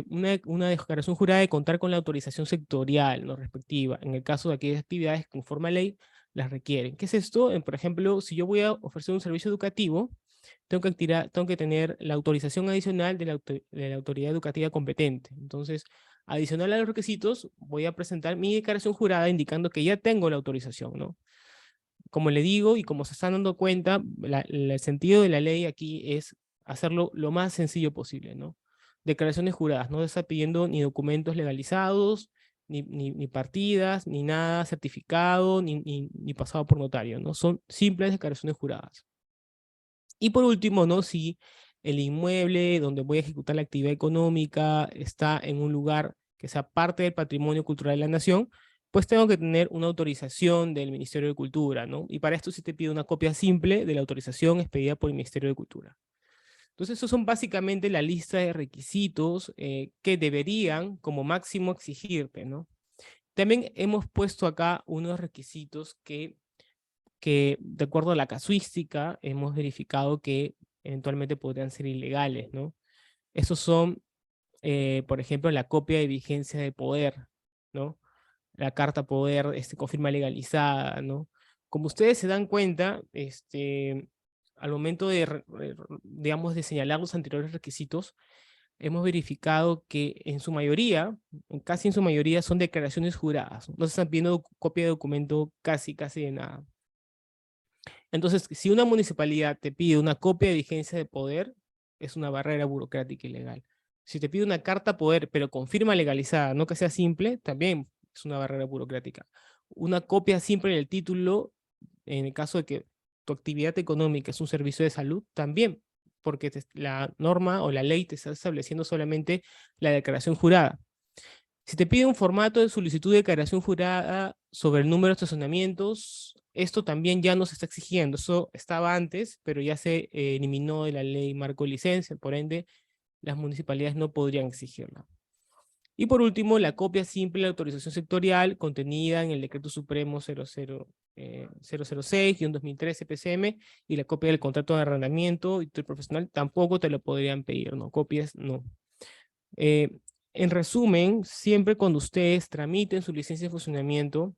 una declaración jurada de contar con la autorización sectorial, ¿no? Respectiva. En el caso de aquellas actividades que conforme a ley las requieren. ¿Qué es esto? Por ejemplo, si yo voy a ofrecer un servicio educativo, tengo que tener la autorización adicional de la autoridad educativa competente. Entonces, adicional a los requisitos, voy a presentar mi declaración jurada indicando que ya tengo la autorización, ¿no? Como le digo, y como se están dando cuenta, el sentido de la ley aquí es hacerlo lo más sencillo posible, ¿no? Declaraciones juradas, no se está pidiendo ni documentos legalizados, ni partidas, ni nada certificado, ni pasado por notario, ¿no? Son simples declaraciones juradas. Y por último, ¿no? Si el inmueble donde voy a ejecutar la actividad económica está en un lugar que sea parte del patrimonio cultural de la nación, pues tengo que tener una autorización del Ministerio de Cultura, ¿no? Y para esto sí te pido una copia simple de la autorización expedida por el Ministerio de Cultura. Entonces, esos son básicamente la lista de requisitos que deberían, como máximo, exigirte, ¿no? También hemos puesto acá unos requisitos que de acuerdo a la casuística, hemos verificado que eventualmente podrían ser ilegales, ¿no? Esos son, por ejemplo, la copia de vigencia de poder, ¿no? La carta poder confirma legalizada, ¿no? Como ustedes se dan cuenta, al momento de, digamos, de señalar los anteriores requisitos, hemos verificado que en su mayoría, casi en su mayoría, son declaraciones juradas. No se están pidiendo copia de documento casi de nada. Entonces, si una municipalidad te pide una copia de vigencia de poder, es una barrera burocrática y legal. Si te pide una carta poder, pero con firma legalizada, no que sea simple, también es una barrera burocrática. Una copia simple del título, en el caso de que tu actividad económica es un servicio de salud, también, porque la norma o la ley te está estableciendo solamente la declaración jurada. Si te pide un formato de solicitud de declaración jurada sobre el número de estacionamientos, esto también ya no se está exigiendo. Eso estaba antes, pero ya se eliminó de la ley marco de licencia, por ende, las municipalidades no podrían exigirla. Y por último, la copia simple de autorización sectorial contenida en el Decreto Supremo 006-2013 PCM y la copia del contrato de arrendamiento y título profesional tampoco te lo podrían pedir, ¿no? Copias, no. En resumen, siempre cuando ustedes tramiten su licencia de funcionamiento,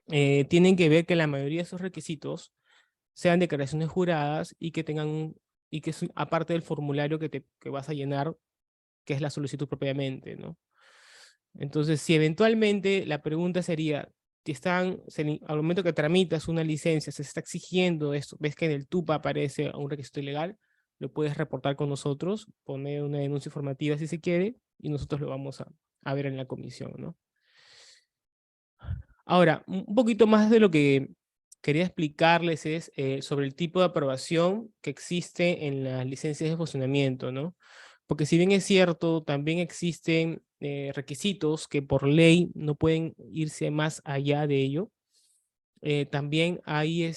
tienen que ver que la mayoría de esos requisitos sean declaraciones juradas y que tengan, y que es aparte del formulario que vas a llenar, que es la solicitud propiamente, ¿no? Entonces, si eventualmente la pregunta sería, al momento que tramitas una licencia, se está exigiendo esto, ves que en el TUPA aparece un requisito ilegal, lo puedes reportar con nosotros, poner una denuncia informativa si se quiere, y nosotros lo vamos a ver en la comisión, ¿no? Ahora, un poquito más de lo que quería explicarles es sobre el tipo de aprobación que existe en las licencias de funcionamiento, ¿no? Porque si bien es cierto, también existen requisitos que por ley no pueden irse más allá de ello. También hay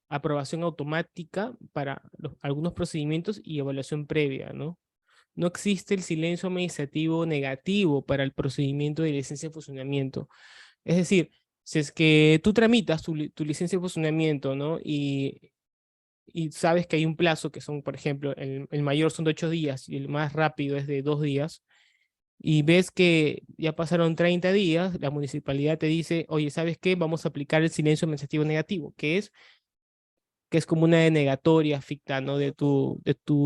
aprobación automática para algunos procedimientos y evaluación previa, ¿no? No existe el silencio administrativo negativo para el procedimiento de licencia de funcionamiento. Es decir, si es que tú tramitas tu licencia de funcionamiento, ¿no? Y sabes que hay un plazo que son, por ejemplo, el mayor son de 8 días y el más rápido es de 2 días, y ves que ya pasaron 30 días, la municipalidad te dice, oye, ¿sabes qué? Vamos a aplicar el silencio administrativo negativo, que es como una denegatoria ficta, ¿no? De tu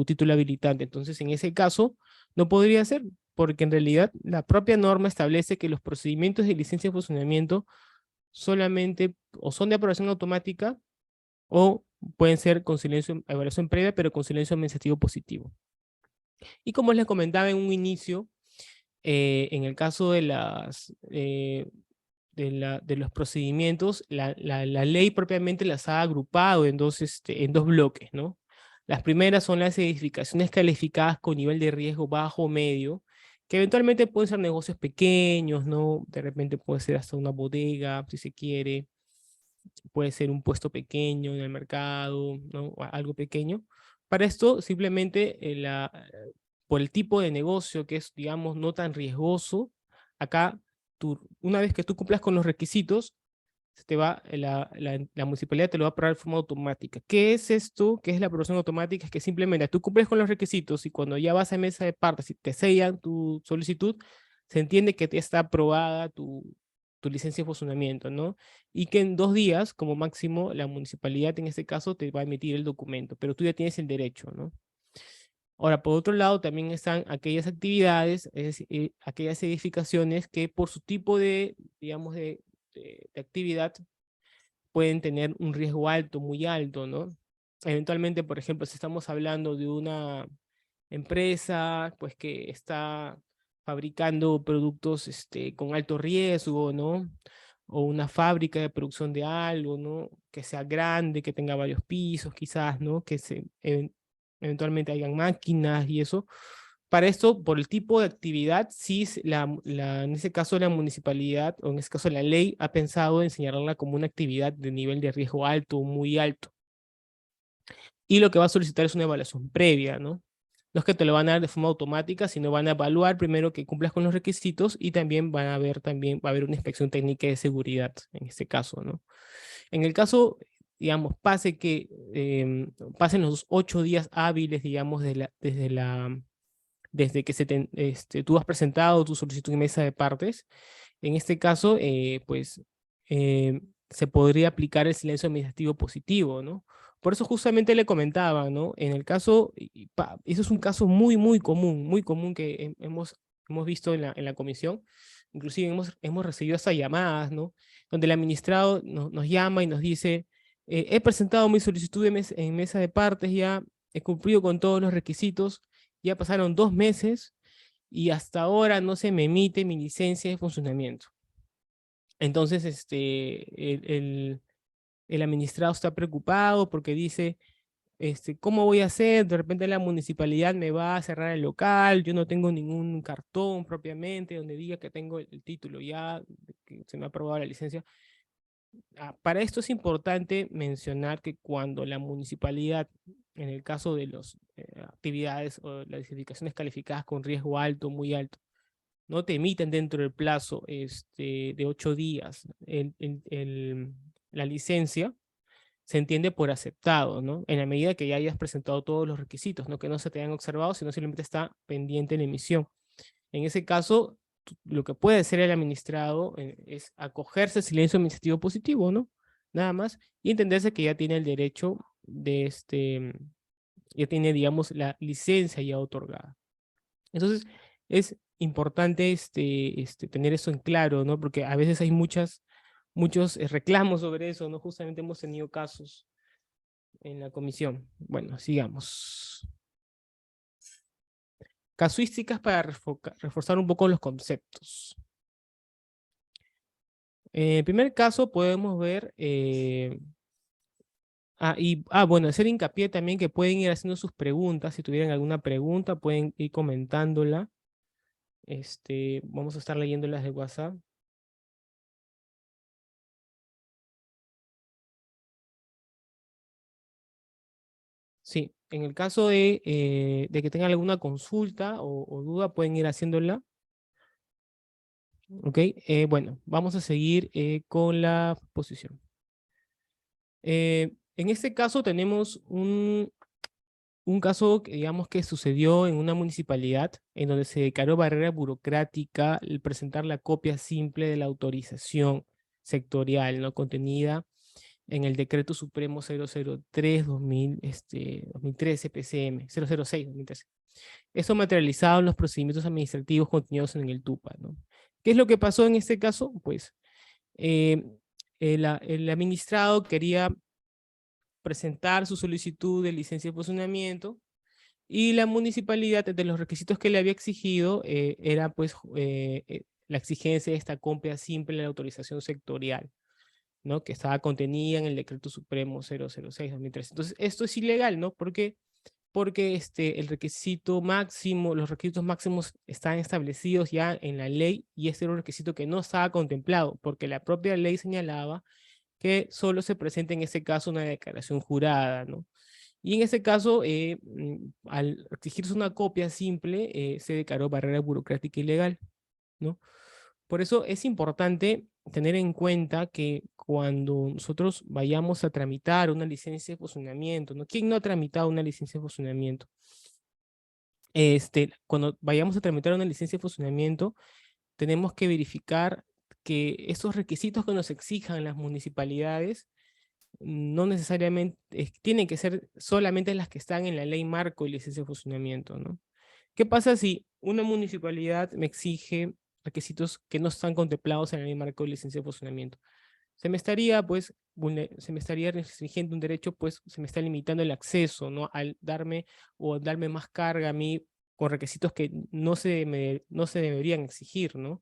título habilitante. Entonces, en ese caso, no podría ser, porque en realidad la propia norma establece que los procedimientos de licencia de funcionamiento solamente o son de aprobación automática o pueden ser con silencio, evaluación previa, pero con silencio administrativo positivo. Y como les comentaba en un inicio, en el caso de de los procedimientos, la ley propiamente las ha agrupado en en dos bloques, ¿no? Las primeras son las edificaciones calificadas con nivel de riesgo bajo o medio, que eventualmente pueden ser negocios pequeños, ¿no? De repente puede ser hasta una bodega, si se quiere, puede ser un puesto pequeño en el mercado, ¿no? O algo pequeño. Para esto, simplemente por el tipo de negocio que es, digamos, no tan riesgoso, acá, una vez que tú cumplas con los requisitos, se te va, la municipalidad te lo va a aprobar de forma automática. ¿Qué es esto? ¿Qué es la aprobación automática? Es que simplemente tú cumples con los requisitos y cuando ya vas a mesa de partes y te sellan tu solicitud, se entiende que te está aprobada tu licencia de funcionamiento, ¿no? Y que en 2 días, como máximo, la municipalidad en este caso te va a emitir el documento, pero tú ya tienes el derecho, ¿no? Ahora, por otro lado, también están aquellas actividades, es decir, aquellas edificaciones que por su tipo de, digamos, de actividad pueden tener un riesgo alto, muy alto, ¿no? Eventualmente, por ejemplo, si estamos hablando de una empresa, pues que está fabricando productos con alto riesgo, ¿no? O una fábrica de producción de algo, ¿no? Que sea grande, que tenga varios pisos, quizás, ¿no? Que eventualmente hayan máquinas y eso. Para esto, por el tipo de actividad, sí, en ese caso la municipalidad, o en ese caso la ley, ha pensado en señalarla como una actividad de nivel de riesgo alto o muy alto. Y lo que va a solicitar es una evaluación previa, ¿no? No es que te lo van a dar de forma automática, sino van a evaluar primero que cumplas con los requisitos y también va a haber una inspección técnica de seguridad en este caso, ¿no? En el caso, digamos, pasen los 8 días hábiles, digamos, desde que tú has presentado tu solicitud en mesa de partes, en este caso, pues, se podría aplicar el silencio administrativo positivo, ¿no? Por eso justamente le comentaba, ¿no? En el caso, eso es un caso muy común que hemos visto en la comisión. Inclusive hemos recibido hasta llamadas, ¿no? Donde el administrado nos llama y nos dice, he presentado mi solicitud en mesa de partes, ya he cumplido con todos los requisitos, ya pasaron 2 meses y hasta ahora no se me emite mi licencia de funcionamiento. Entonces, el administrado está preocupado porque dice, ¿cómo voy a hacer? De repente la municipalidad me va a cerrar el local, yo no tengo ningún cartón propiamente donde diga que tengo el título ya, que se me ha aprobado la licencia. Para esto es importante mencionar que cuando la municipalidad, en el caso de las actividades o las edificaciones calificadas con riesgo alto, muy alto, no te emiten dentro del plazo de 8 días la licencia, se entiende por aceptado, ¿no? En la medida que ya hayas presentado todos los requisitos, no que no se te hayan observado, sino simplemente está pendiente la emisión. En ese caso, lo que puede hacer el administrado es acogerse al silencio administrativo positivo, ¿no? Nada más, y entenderse que ya tiene el derecho ya tiene, digamos, la licencia ya otorgada. Entonces, es importante tener eso en claro, ¿no? Porque a veces hay muchos reclamos sobre eso, ¿no? Justamente hemos tenido casos en la comisión. Bueno, sigamos. Casuísticas para reforzar un poco los conceptos. En el primer caso podemos ver, bueno, hacer hincapié también que pueden ir haciendo sus preguntas, si tuvieran alguna pregunta pueden ir comentándola. Vamos a estar leyéndolas de WhatsApp. Sí, en el caso de que tengan alguna consulta o duda, pueden ir haciéndola. Ok, bueno, vamos a seguir con la posición. En este caso tenemos un caso que digamos que sucedió en una municipalidad en donde se declaró barrera burocrática el presentar la copia simple de la autorización sectorial, ¿no? Contenida en el Decreto Supremo 003 2013 PCM, 006 2013. Eso materializado en los procedimientos administrativos contenidos en el TUPA, ¿no? ¿Qué es lo que pasó en este caso? Pues el administrado quería presentar su solicitud de licencia de funcionamiento y la municipalidad, entre los requisitos que le había exigido, era pues la exigencia de esta copia simple de la autorización sectorial, ¿no? Que estaba contenida en el Decreto Supremo 006-2013. Entonces, esto es ilegal, ¿no? Porque el requisito máximo, los requisitos máximos están establecidos ya en la ley y este era un requisito que no estaba contemplado, porque la propia ley señalaba que solo se presenta en ese caso una declaración jurada, ¿no? Y en ese caso, al exigirse una copia simple, se declaró barrera burocrática ilegal, ¿no? Por eso es importante tener en cuenta que cuando nosotros vayamos a tramitar una licencia de funcionamiento, ¿no? ¿Quién no ha tramitado una licencia de funcionamiento? Cuando vayamos a tramitar una licencia de funcionamiento, tenemos que verificar que esos requisitos que nos exijan las municipalidades no necesariamente tienen que ser solamente las que están en la ley marco y licencia de funcionamiento, ¿no? ¿Qué pasa si una municipalidad me exige requisitos que no están contemplados en la ley marco y licencia de funcionamiento? Se me estaría, pues, se me estaría restringiendo un derecho, pues, se me está limitando el acceso, ¿no? Al darme o darme más carga a mí con requisitos que no se deberían exigir, ¿no?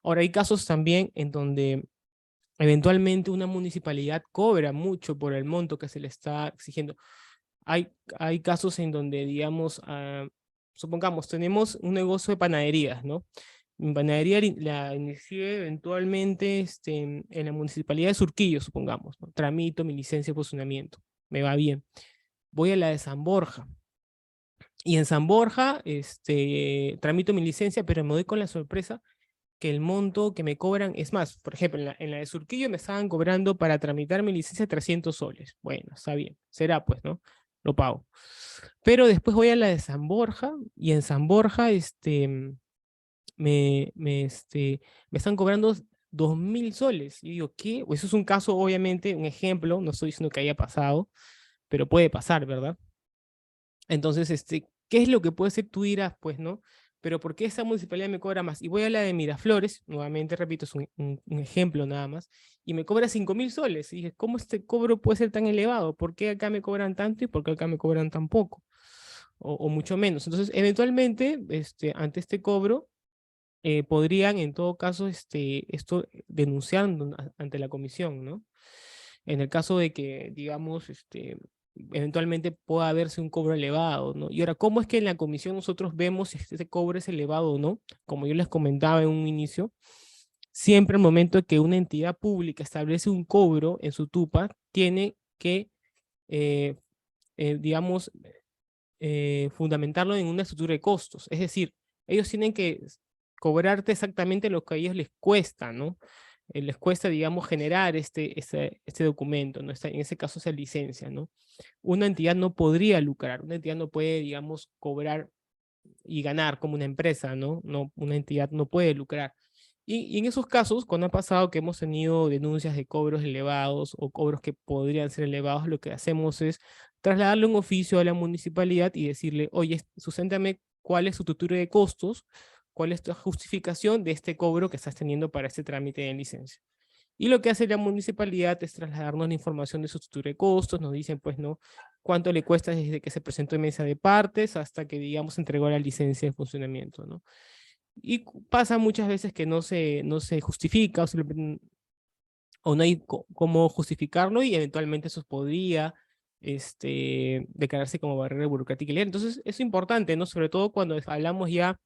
Ahora, hay casos también en donde eventualmente una municipalidad cobra mucho por el monto que se le está exigiendo. Hay casos en donde, digamos, supongamos, tenemos un negocio de panaderías, ¿no? Mi panadería la inicié eventualmente en la municipalidad de Surquillo, supongamos, ¿no? Tramito mi licencia de funcionamiento, me va bien. Voy a la de San Borja, y en San Borja tramito mi licencia, pero me doy con la sorpresa que el monto que me cobran es más. Por ejemplo, en la de Surquillo me estaban cobrando para tramitar mi licencia 300 soles. Bueno, está bien, será pues, ¿no? Lo pago. Pero después voy a la de San Borja, y en San Borja me están cobrando 2000 soles. Y digo, ¿qué? Pues eso es un caso, obviamente, un ejemplo, no estoy diciendo que haya pasado, pero puede pasar, ¿verdad? Entonces, ¿qué es lo que puede ser? Tú dirás, pues, ¿no? Pero ¿por qué esa municipalidad me cobra más? Y voy a la de Miraflores, nuevamente repito, es un ejemplo nada más, y me cobra 5000 soles. Y dije, ¿cómo este cobro puede ser tan elevado? ¿Por qué acá me cobran tanto y por qué acá me cobran tan poco? O mucho menos. Entonces, eventualmente, ante este cobro, podrían en todo caso esto denunciando ante la comisión, ¿no? En el caso de que, digamos, eventualmente pueda haberse un cobro elevado, ¿no? Y ahora, ¿cómo es que en la comisión nosotros vemos si ese cobro es elevado o no? Como yo les comentaba en un inicio, siempre al momento que una entidad pública establece un cobro en su TUPA, tiene que, eh, digamos, fundamentarlo en una estructura de costos. Es decir, ellos tienen que cobrarte exactamente lo que a ellos les cuesta, ¿no? Les cuesta, digamos, generar este documento, ¿no? En ese caso, esa licencia, ¿no? Una entidad no podría lucrar, una entidad no puede, digamos, cobrar y ganar como una empresa, ¿no? No, una entidad no puede lucrar. Y en esos casos, cuando ha pasado que hemos tenido denuncias de cobros elevados o cobros que podrían ser elevados, lo que hacemos es trasladarle un oficio a la municipalidad y decirle, oye, susténtame cuál es su estructura de costos, cuál es tu justificación de este cobro que estás teniendo para este trámite de licencia. Y lo que hace la municipalidad es trasladarnos la información de su estructura de costos, nos dicen, pues, ¿no? Cuánto le cuesta desde que se presentó en mesa de partes hasta que, digamos, entregó la licencia de funcionamiento, ¿no? Y pasa muchas veces que no se justifica o no hay cómo justificarlo y eventualmente eso podría declararse como barrera burocrática y legal. Entonces es importante, ¿no? Sobre todo cuando hablamos ya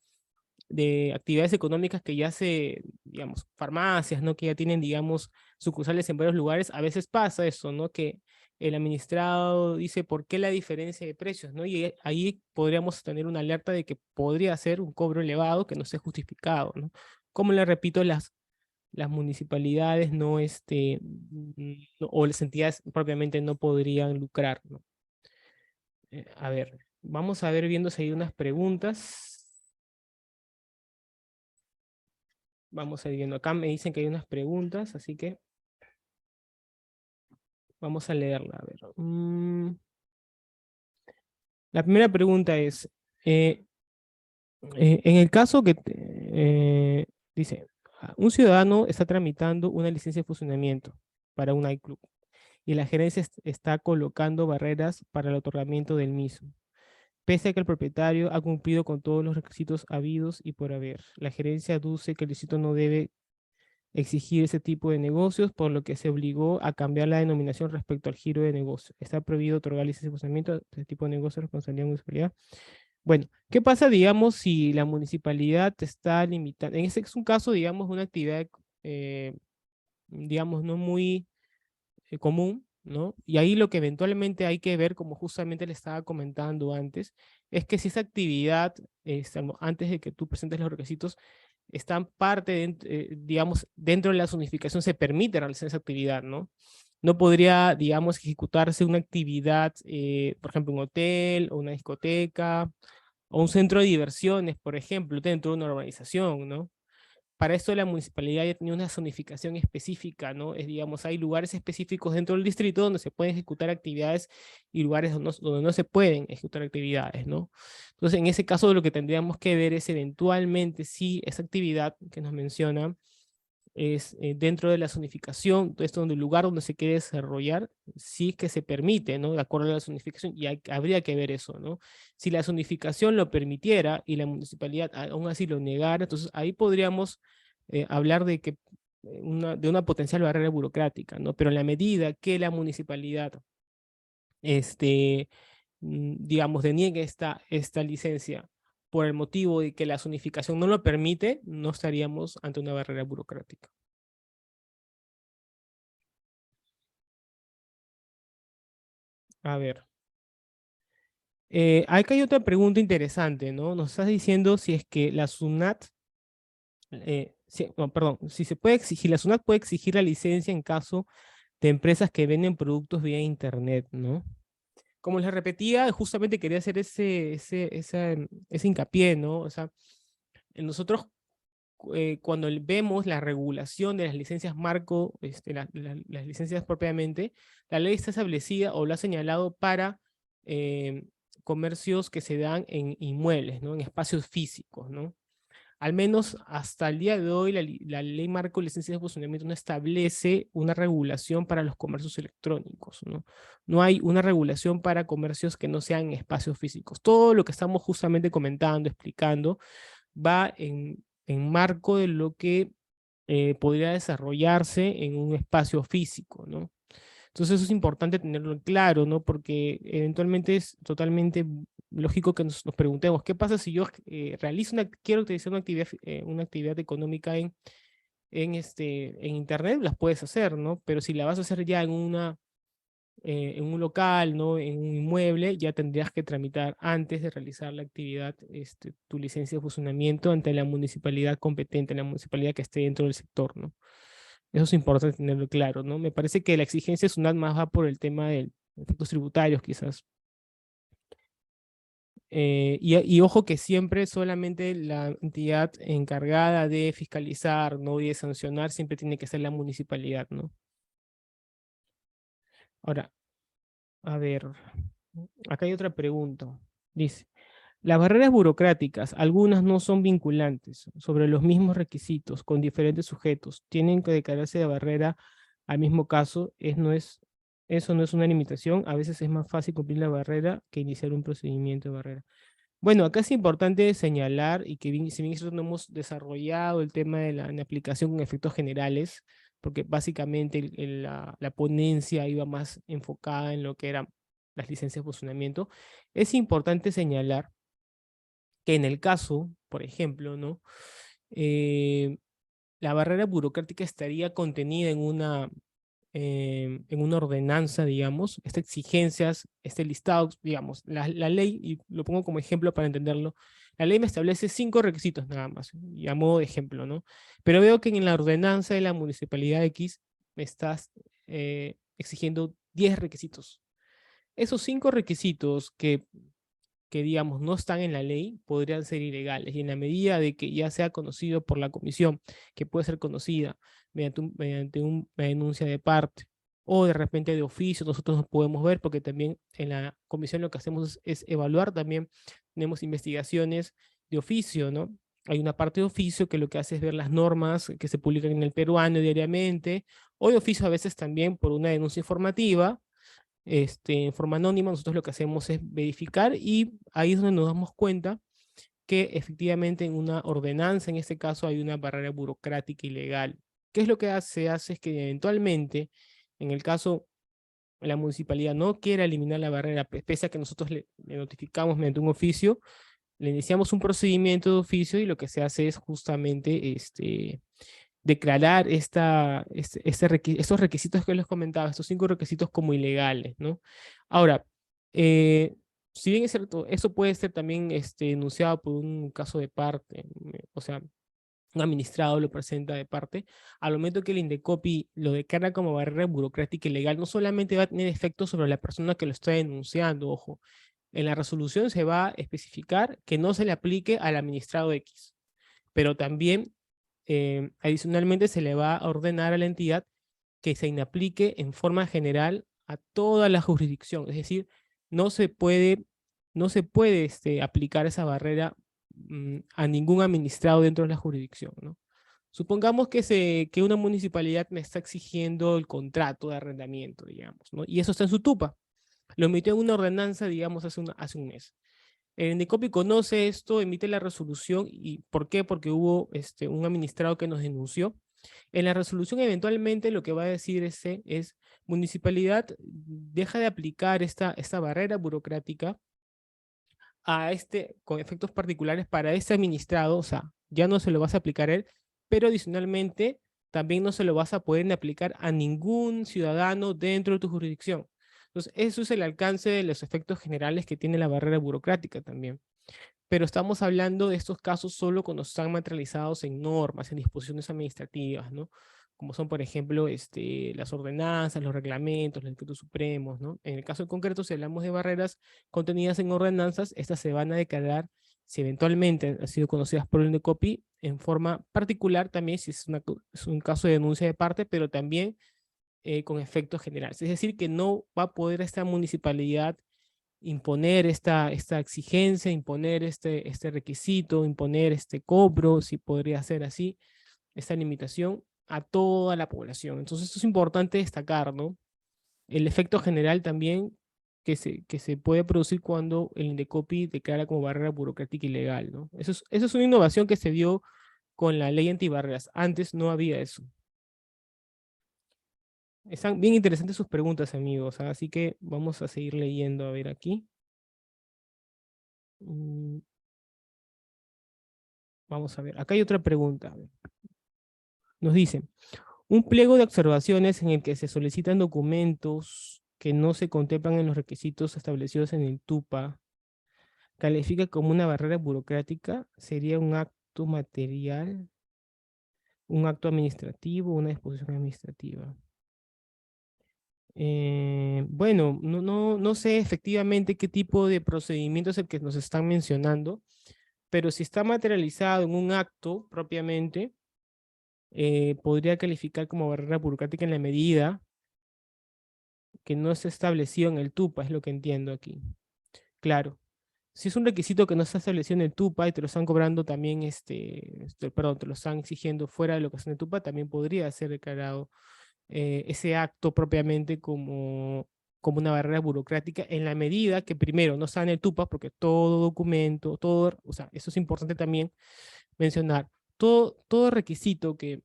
de actividades económicas que ya digamos, farmacias, ¿no? Que ya tienen, digamos, sucursales en varios lugares, a veces pasa eso, ¿no? Que el administrado dice, ¿por qué la diferencia de precios, ¿no? Y ahí podríamos tener una alerta de que podría ser un cobro elevado que no esté justificado, ¿no? Como le repito, las municipalidades o las entidades propiamente no podrían lucrar, ¿no? A ver, vamos a ver viendo si hay unas preguntas. Vamos a ir viendo. Acá me dicen que hay unas preguntas, así que vamos a leerla. A ver. La primera pregunta es, en el caso que dice, un ciudadano está tramitando una licencia de funcionamiento para un iClub y la gerencia está colocando barreras para el otorgamiento del mismo. Pese a que el propietario ha cumplido con todos los requisitos habidos y por haber, la gerencia aduce que el licito no debe exigir ese tipo de negocios, por lo que se obligó a cambiar la denominación respecto al giro de negocio. Está prohibido otorgar licencia de funcionamiento a este tipo de negocio, responsabilidad municipalidad. Bueno, ¿qué pasa, digamos, si la municipalidad está limitando? En ese es un caso, digamos, una actividad, digamos, no muy común, ¿no? Y ahí lo que eventualmente hay que ver, como justamente le estaba comentando antes, es que si esa actividad, antes de que tú presentes los requisitos, están digamos, dentro de la zonificación se permite realizar esa actividad, ¿no? No podría, digamos, ejecutarse una actividad, por ejemplo, un hotel o una discoteca o un centro de diversiones, por ejemplo, dentro de una urbanización, ¿no? para esto la municipalidad ya tenía una zonificación específica, ¿no? Digamos, hay lugares específicos dentro del distrito donde se pueden ejecutar actividades y lugares donde no se pueden ejecutar actividades, ¿no? Entonces, en ese caso lo que tendríamos que ver es eventualmente si esa actividad que nos menciona es dentro de la zonificación, esto donde el lugar donde se quiere desarrollar, sí es que se permite, ¿no? De acuerdo a la zonificación, y habría que ver eso, ¿no? Si la zonificación lo permitiera y la municipalidad aún así lo negara, entonces ahí podríamos hablar de que de una potencial barrera burocrática, ¿no? Pero en la medida que la municipalidad, digamos, deniegue esta licencia por el motivo de que la zonificación no lo permite, no estaríamos ante una barrera burocrática. A ver. Acá hay otra pregunta interesante, ¿no? Nos estás diciendo si es que la SUNAT, no, perdón, si se puede exigir, la SUNAT puede exigir la licencia en caso de empresas que venden productos vía internet, ¿no? Como les repetía, justamente quería hacer ese hincapié, ¿no? O sea, nosotros cuando vemos la regulación de las licencias marco, las licencias propiamente, la ley está establecida o lo ha señalado para comercios que se dan en inmuebles, ¿no? En espacios físicos, ¿no? Al menos hasta el día de hoy, la ley marco de licencias de funcionamiento no establece una regulación para los comercios electrónicos, ¿no? No hay una regulación para comercios que no sean en espacios físicos. Todo lo que estamos justamente comentando, explicando, va en marco de lo que podría desarrollarse en un espacio físico, ¿no? Entonces eso es importante tenerlo claro, ¿no? Porque eventualmente es totalmente lógico que nos preguntemos, ¿qué pasa si yo quiero utilizar una actividad económica en internet? Las puedes hacer, ¿no? Pero si la vas a hacer ya en un local, ¿no? En un inmueble, ya tendrías que tramitar antes de realizar la actividad, tu licencia de funcionamiento ante la municipalidad competente, la municipalidad que esté dentro del sector, ¿no? Eso es importante tenerlo claro, ¿no? Me parece que la exigencia es más va por el tema de efectos tributarios, quizás. Y ojo que siempre solamente la entidad encargada de fiscalizar, ¿no? Y de sancionar siempre tiene que ser la municipalidad, ¿no? Ahora, a ver, acá hay otra pregunta. Dice, las barreras burocráticas, algunas no son vinculantes, sobre los mismos requisitos, con diferentes sujetos, tienen que declararse de barrera al mismo caso, eso no es una limitación, a veces es más fácil cumplir la barrera que iniciar un procedimiento de barrera. Bueno, acá es importante señalar, y que si bien nosotros no hemos desarrollado el tema de la aplicación con efectos generales, porque básicamente la ponencia iba más enfocada en lo que eran las licencias de funcionamiento, es importante señalar que en el caso, por ejemplo, ¿no? La barrera burocrática estaría contenida en una ordenanza, digamos, estas exigencias, este listado, digamos, la ley, y lo pongo como ejemplo para entenderlo, la ley me establece 5 requisitos nada más, y a modo de ejemplo, ¿no? Pero veo que en la ordenanza de la municipalidad X me estás exigiendo 10 requisitos. Esos 5 requisitos que digamos no están en la ley podrían ser ilegales, y en la medida de que ya sea conocido por la comisión, que puede ser conocida mediante una denuncia de parte, o de repente de oficio, nosotros nos podemos ver, porque también en la comisión lo que hacemos es evaluar, también tenemos investigaciones de oficio, ¿no? Hay una parte de oficio que lo que hace es ver las normas que se publican en el peruano diariamente, o de oficio a veces también por una denuncia informativa, en forma anónima. Nosotros lo que hacemos es verificar, y ahí es donde nos damos cuenta que efectivamente en una ordenanza, en este caso, hay una barrera burocrática y legal. ¿Qué es lo que se hace? Es que eventualmente, en el caso la municipalidad no quiera eliminar la barrera, pese a que nosotros le notificamos mediante un oficio, le iniciamos un procedimiento de oficio, y lo que se hace es justamente declarar estos requisitos que les comentaba, estos 5 requisitos como ilegales, ¿no? Ahora, si bien es cierto, eso puede ser también denunciado por un caso de parte, o sea, un administrado lo presenta de parte, al momento que el Indecopi lo declara como barrera burocrática y legal, no solamente va a tener efecto sobre la persona que lo está denunciando, ojo, en la resolución se va a especificar que no se le aplique al administrado X, pero también adicionalmente se le va a ordenar a la entidad que se inaplique en forma general a toda la jurisdicción. Es decir, no se puede, no se puede aplicar esa barrera a ningún administrado dentro de la jurisdicción, ¿no? Supongamos que una municipalidad me está exigiendo el contrato de arrendamiento, digamos, ¿no? Y eso está en su tupa. Lo emitió en una ordenanza, digamos, hace un mes. El INDECOPI conoce esto, emite la resolución. ¿Y por qué? Porque hubo un administrado que nos denunció. En la resolución eventualmente lo que va a decir es municipalidad, deja de aplicar esta barrera burocrática con efectos particulares para ese administrado, o sea, ya no se lo vas a aplicar a él, pero adicionalmente también no se lo vas a poder aplicar a ningún ciudadano dentro de tu jurisdicción. Entonces, eso es el alcance de los efectos generales que tiene la barrera burocrática también. Pero estamos hablando de estos casos solo cuando están materializados en normas, en disposiciones administrativas, ¿no? Como son, por ejemplo, las ordenanzas, los reglamentos, los decretos supremos, ¿no? En el caso concreto, si hablamos de barreras contenidas en ordenanzas, estas se van a declarar, si eventualmente han sido conocidas por el INDECOPI, en forma particular también, si es un caso de denuncia de parte, pero también con efectos generales. Es decir, que no va a poder esta municipalidad imponer esta exigencia, imponer este requisito, imponer este cobro, si podría ser así, esta limitación a toda la población. Entonces esto es importante destacar, ¿no? El efecto general también que se puede producir cuando el INDECOPI declara como barrera burocrática ilegal, ¿no? Eso es una innovación que se dio con la ley antibarreras. Antes no había eso. Están bien interesantes sus preguntas, amigos, ¿ah? Así que vamos a seguir leyendo, a ver aquí. Vamos a ver, acá hay otra pregunta. Nos dice, un pliego de observaciones en el que se solicitan documentos que no se contemplan en los requisitos establecidos en el TUPA, ¿califica como una barrera burocrática? ¿Sería un acto material, un acto administrativo, una disposición administrativa? Bueno, no sé efectivamente qué tipo de procedimiento es el que nos están mencionando, pero si está materializado en un acto propiamente, podría calificar como barrera burocrática en la medida que no está establecido en el TUPA, es lo que entiendo aquí. Claro, si es un requisito que no está establecido en el TUPA y te lo están cobrando también, perdón, te lo están exigiendo fuera de lo que está en el TUPA, también podría ser declarado ese acto propiamente como una barrera burocrática en la medida que primero no está en el TUPA, porque todo documento, o sea, eso es importante también mencionar, todo requisito que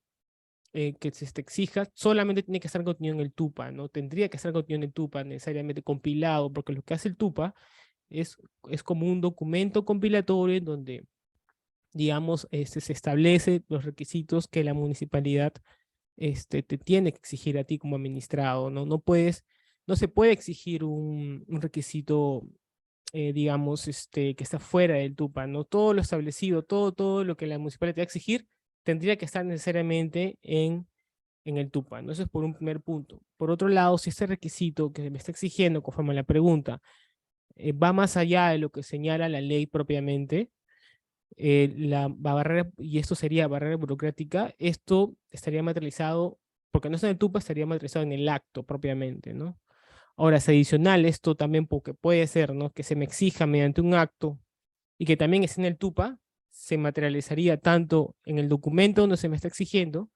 se te exija, solamente tiene que estar contenido en el TUPA, ¿no? Tendría que estar contenido en el TUPA, necesariamente compilado, porque lo que hace el TUPA es como un documento compilatorio en donde, digamos, se establece los requisitos que la municipalidad te tiene que exigir a ti como administrado, ¿no? No se puede exigir un requisito, digamos, que está fuera del TUPA, ¿no? Todo lo establecido, todo lo que la municipalidad te va a exigir, tendría que estar necesariamente en el TUPA, ¿no? Eso es por un primer punto. Por otro lado, si este requisito que me está exigiendo conforme a la pregunta va más allá de lo que señala la ley propiamente, la barrera, y esto sería barrera burocrática, esto estaría materializado, porque no está en el TUPA, estaría materializado en el acto propiamente, ¿no? Ahora, es adicional esto también porque puede ser, ¿no? Que se me exija mediante un acto y que también esté en el TUPA, se materializaría tanto en el documento donde se me está exigiendo,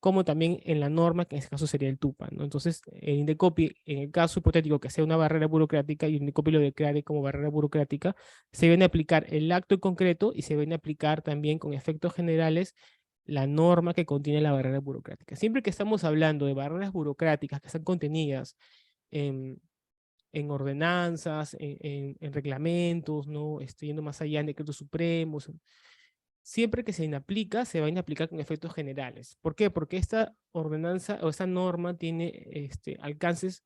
como también en la norma, que en este caso sería el TUPA, ¿no? Entonces, el INDECOPI, en el caso hipotético que sea una barrera burocrática y el INDECOPI lo declare como barrera burocrática, se viene a aplicar el acto en concreto y se viene a aplicar también con efectos generales la norma que contiene la barrera burocrática. Siempre que estamos hablando de barreras burocráticas que están contenidas en, en ordenanzas, en reglamentos, ¿no? Yendo más allá en decretos supremos, siempre que se inaplica, se va a inaplicar con efectos generales. ¿Por qué? Porque esta ordenanza o esta norma tiene alcances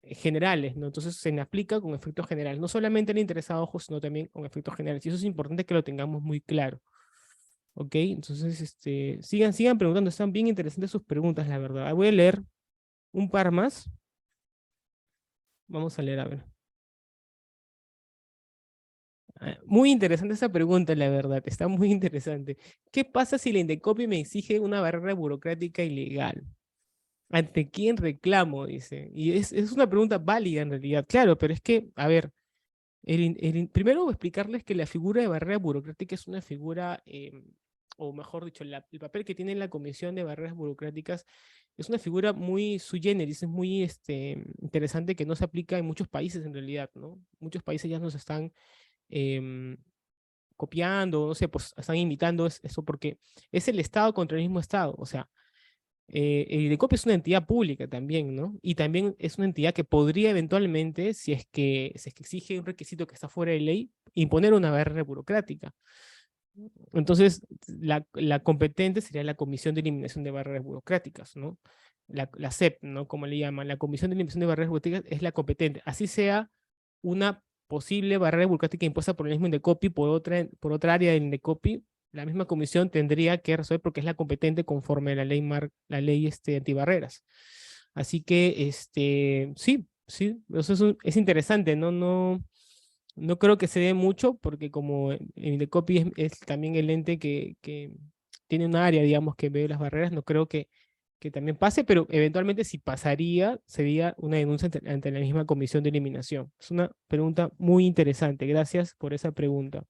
generales, ¿no? Entonces se inaplica con efectos generales, no solamente al interesado ojo, sino también con efectos generales. Y eso es importante que lo tengamos muy claro. ¿Ok? Entonces, sigan preguntando, están bien interesantes sus preguntas, la verdad. Voy a leer un par más. Vamos a leer, a ver. Muy interesante esa pregunta, la verdad, está muy interesante. ¿Qué pasa si la Indecopi me exige una barrera burocrática ilegal? ¿Ante quién reclamo? Dice. Y es una pregunta válida en realidad, claro, pero es que, a ver, primero explicarles que la figura de barrera burocrática es una figura, o mejor dicho, el papel que tiene la Comisión de Barreras Burocráticas es una figura muy sui generis, es muy interesante que no se aplica en muchos países en realidad, ¿no? Muchos países ya nos están em, copiando, no sé, pues están imitando eso porque es el Estado contra el mismo Estado, o sea, el INDECOPI es una entidad pública también, ¿no? Y también es una entidad que podría eventualmente, si es que exige un requisito que está fuera de ley, imponer una barrera burocrática. Entonces, la competente sería la Comisión de Eliminación de Barreras Burocráticas, ¿no? La CEP, ¿no? Como le llaman, la Comisión de Eliminación de Barreras Burocráticas es la competente. Así sea una posible barrera burocrática impuesta por el mismo INDECOPI, por otra área del INDECOPI, la misma comisión tendría que resolver porque es la competente conforme a la ley antibarreras. Así que, sí, sí, eso es interesante, ¿no? No creo que se dé mucho porque como el INDECOPI es también el ente que tiene un área, digamos, que ve las barreras, no creo que también pase, pero eventualmente si pasaría, sería una denuncia ante la misma comisión de eliminación. Es una pregunta muy interesante. Gracias por esa pregunta.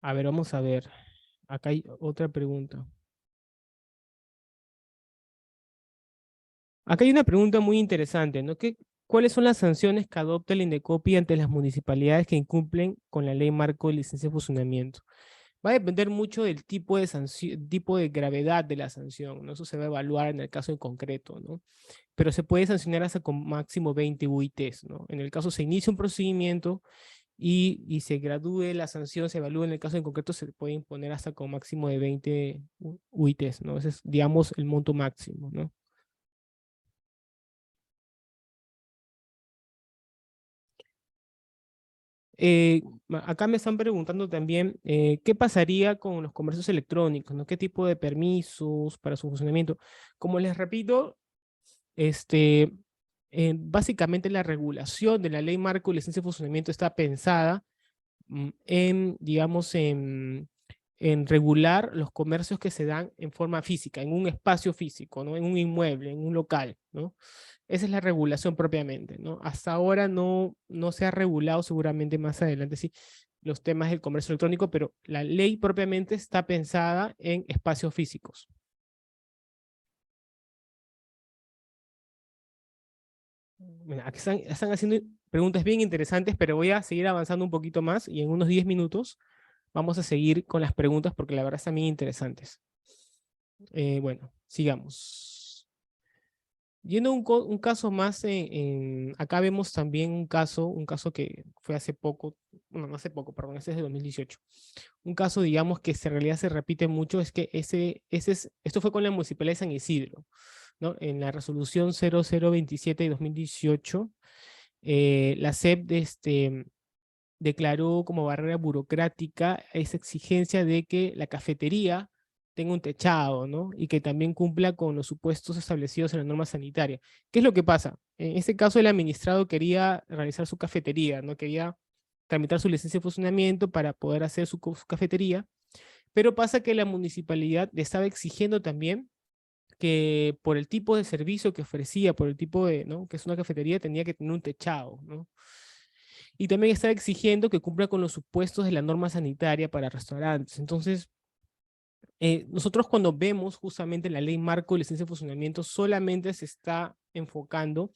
A ver, vamos a ver. Acá hay otra pregunta. Acá hay una pregunta muy interesante, ¿no? ¿Cuáles son las sanciones que adopta el INDECOPI ante las municipalidades que incumplen con la ley marco de licencia de funcionamiento? Va a depender mucho del tipo de sanción, tipo de gravedad de la sanción, ¿no? Eso se va a evaluar en el caso en concreto, ¿no? Pero se puede sancionar hasta con máximo 20 UITs, ¿no? En el caso se inicia un procedimiento y se gradúe la sanción, se evalúa en el caso en concreto, se puede imponer hasta con máximo de 20 UITs, ¿no? Ese es, digamos, el monto máximo, ¿no? Acá me están preguntando también qué pasaría con los comercios electrónicos, ¿no? ¿Qué tipo de permisos para su funcionamiento? Como les repito, este, básicamente la regulación de la ley marco de licencia de funcionamiento está pensada en, digamos, en regular los comercios que se dan en forma física, en un espacio físico, ¿no? En un inmueble, en un local, ¿no? Esa es la regulación propiamente, ¿no? Hasta ahora no se ha regulado, seguramente más adelante sí, los temas del comercio electrónico, pero la ley propiamente está pensada en espacios físicos. Mira, aquí están haciendo preguntas bien interesantes, pero voy a seguir avanzando un poquito más y en unos 10 minutos vamos a seguir con las preguntas porque la verdad están bien interesantes. Bueno, sigamos. Yendo a un caso más, acá vemos también un caso que fue hace poco, bueno, no hace poco, perdón, ese es de 2018. Un caso, digamos, que en realidad se repite mucho, es que esto fue con la Municipalidad de San Isidro, ¿no? En la resolución 0027 de 2018, la SEP declaró como barrera burocrática esa exigencia de que la cafetería tenga un techado, ¿no? Y que también cumpla con los supuestos establecidos en la norma sanitaria. ¿Qué es lo que pasa? En este caso el administrado quería realizar su cafetería, ¿no? Quería tramitar su licencia de funcionamiento para poder hacer su cafetería, pero pasa que la municipalidad le estaba exigiendo también que por el tipo de servicio que ofrecía, por el tipo de, ¿no? Que es una cafetería, tenía que tener un techado, ¿no? Y también está exigiendo que cumpla con los supuestos de la norma sanitaria para restaurantes. Entonces, nosotros cuando vemos justamente la ley marco de licencia de funcionamiento, solamente se está enfocando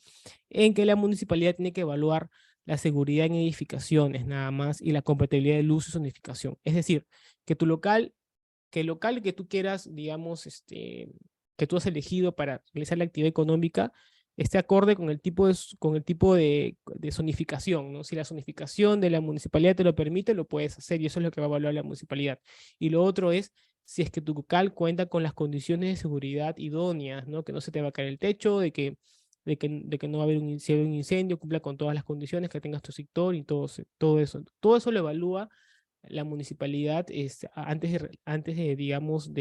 en que la municipalidad tiene que evaluar la seguridad en edificaciones nada más y la compatibilidad de luz y zonificación. Es decir, que tu local, que el local que tú quieras, digamos, que tú has elegido para realizar la actividad económica, esté acorde con el tipo de zonificación, ¿no? Si la zonificación de la municipalidad te lo permite, lo puedes hacer y eso es lo que va a evaluar la municipalidad. Y lo otro es si es que tu local cuenta con las condiciones de seguridad idóneas, ¿no? Que no se te va a caer el techo, de que no va a haber si hay un incendio, cumpla con todas las condiciones, que tengas tu sector y todo eso. Todo eso lo evalúa la municipalidad antes de, digamos,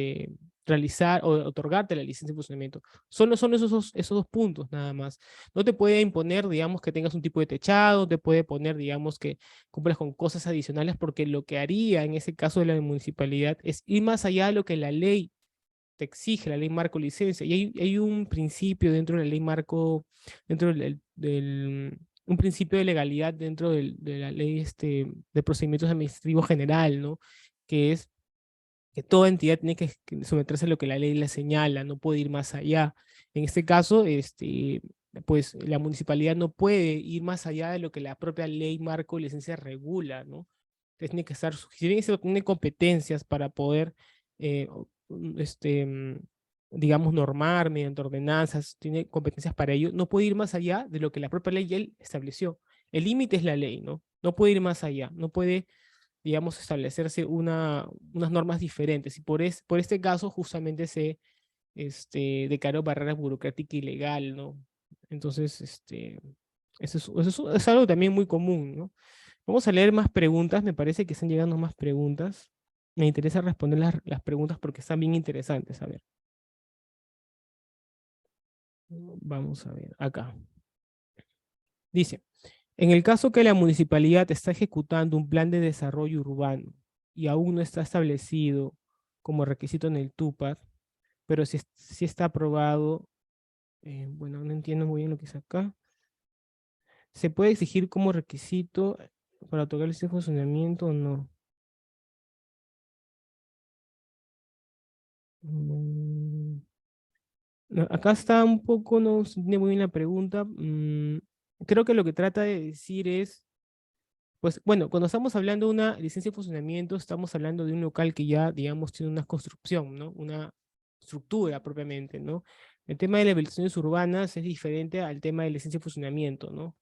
realizar o otorgarte la licencia de funcionamiento. Solo son esos dos puntos nada más. No te puede imponer, digamos, que tengas un tipo de techado, te puede poner, digamos, que cumplas con cosas adicionales, porque lo que haría en ese caso de la municipalidad es ir más allá de lo que la ley te exige, la ley marco licencia. Y hay un principio dentro de la ley marco, dentro un principio de legalidad dentro de la ley de procedimientos administrativos general, ¿no? Que es que toda entidad tiene que someterse a lo que la ley le señala, no puede ir más allá. En este caso, pues la municipalidad no puede ir más allá de lo que la propia ley marco licencia regula, ¿no? Entonces tiene que estar, si bien eso tiene competencias para poder, digamos, normar mediante ordenanzas, tiene competencias para ello, no puede ir más allá de lo que la propia ley ya estableció. El límite es la ley, ¿no? No puede ir más allá, no puede, digamos, establecerse unas normas diferentes. Y por este caso justamente se declaró barrera burocrática ilegal, ¿no? Entonces, es algo también muy común, ¿no? Vamos a leer más preguntas, me parece que están llegando más preguntas. Me interesa responder las preguntas porque están bien interesantes, a ver. Vamos a ver, acá. Dice, en el caso que la municipalidad está ejecutando un plan de desarrollo urbano y aún no está establecido como requisito en el TUPAD, pero sí está aprobado, bueno, no entiendo muy bien lo que es acá, ¿se puede exigir como requisito para otorgar ese funcionamiento o no? No, acá está un poco, no se entiende muy bien la pregunta. Creo que lo que trata de decir es, pues bueno, cuando estamos hablando de una licencia de funcionamiento, estamos hablando de un local que ya, digamos, tiene una construcción, ¿no? Una estructura propiamente, ¿no? El tema de las habilitaciones urbanas es diferente al tema de licencia de funcionamiento, ¿no?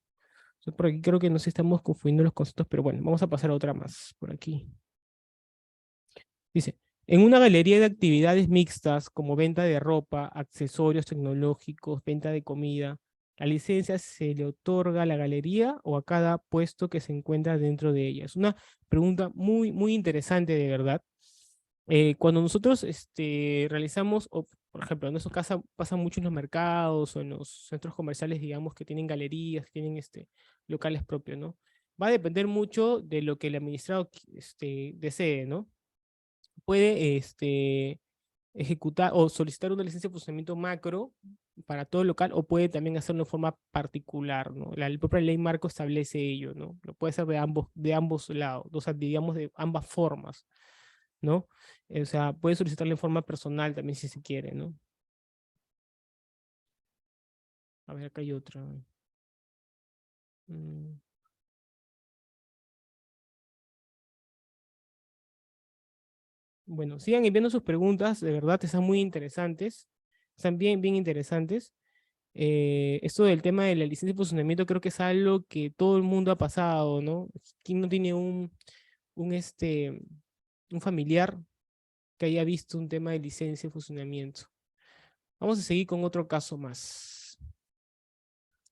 Entonces, por aquí creo que nos estamos confundiendo los conceptos, pero bueno, vamos a pasar a otra más por aquí. Dice, en una galería de actividades mixtas como venta de ropa, accesorios tecnológicos, venta de comida, ¿la licencia se le otorga a la galería o a cada puesto que se encuentra dentro de ella? Es una pregunta muy, muy interesante de verdad. Cuando nosotros realizamos, o, por ejemplo, en eso pasa mucho en los mercados o en los centros comerciales, digamos, que tienen galerías, que tienen locales propios, ¿no? Va a depender mucho de lo que el administrado desee, ¿no? Puede ejecutar o solicitar una licencia de funcionamiento macro para todo local, o puede también hacerlo de forma particular, ¿no? La propia ley marco establece ello, ¿no? Lo puede hacer de ambos lados, o sea, digamos de ambas formas, ¿no? O sea, puede solicitarlo en forma personal también si se quiere, ¿no? A ver, acá hay otra. Mm. Bueno, sigan enviando sus preguntas, de verdad, están muy interesantes, están bien, bien interesantes. Esto del tema de la licencia de funcionamiento creo que es algo que todo el mundo ha pasado, ¿no? ¿Quién no tiene un, este, un familiar que haya visto un tema de licencia de funcionamiento? Vamos a seguir con otro caso más.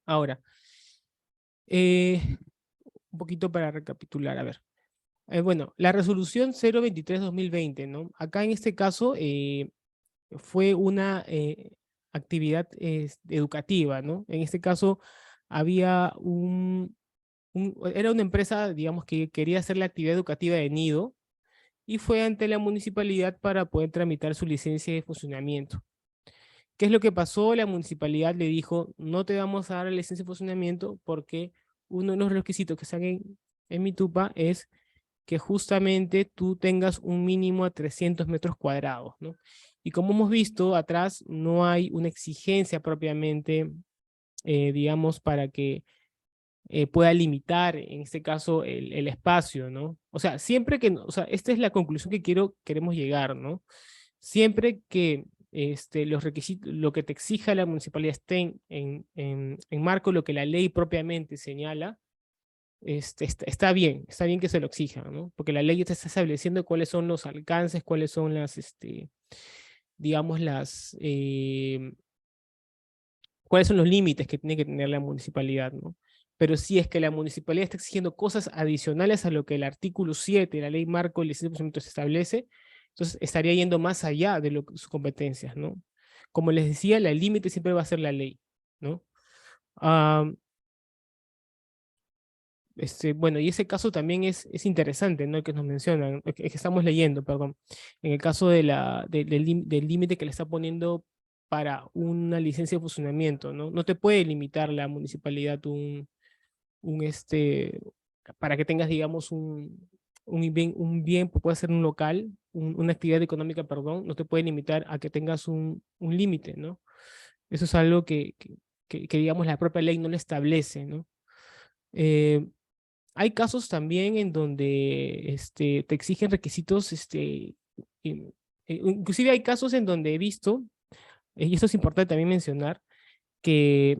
Ahora, un poquito para recapitular, a ver. Bueno, la resolución 023-2020, ¿no? Acá en este caso fue una actividad educativa, ¿no? En este caso había era una empresa, digamos, que quería hacer la actividad educativa de nido y fue ante la municipalidad para poder tramitar su licencia de funcionamiento. ¿Qué es lo que pasó? La municipalidad le dijo, no te vamos a dar la licencia de funcionamiento porque uno de los requisitos que están en Mitupa es que justamente tú tengas un mínimo a 300 metros cuadrados, ¿no? Y como hemos visto atrás, no hay una exigencia propiamente, digamos, para que pueda limitar, en este caso, el espacio, ¿no? O sea, siempre que, o sea, esta es la conclusión que queremos llegar, ¿no? Siempre que los requisitos, lo que te exija la municipalidad esté en marco lo que la ley propiamente señala, está bien que se lo exija, ¿no? Porque la ley está estableciendo cuáles son los alcances, cuáles son las, digamos, cuáles son los límites que tiene que tener la municipalidad, ¿no? Pero si es que la municipalidad está exigiendo cosas adicionales a lo que el artículo 7 de la ley marco de licencia de funcionamiento se establece, Entonces estaría yendo más allá de sus competencias, ¿no? Como les decía, el límite siempre va a ser la ley, ¿no? Ah, bueno, y ese caso también es interesante, ¿no? El que nos mencionan, el que estamos leyendo, perdón. En el caso del límite que le está poniendo para una licencia de funcionamiento, ¿no? No te puede limitar la municipalidad para que tengas, digamos, un bien, puede ser un local, una actividad económica, perdón, no te puede limitar a que tengas un límite, ¿no? Eso es algo que, digamos, la propia ley no le establece, ¿no? Eh, Hay casos también en donde te exigen requisitos, in- inclusive hay casos en donde he visto, y esto es importante también mencionar, que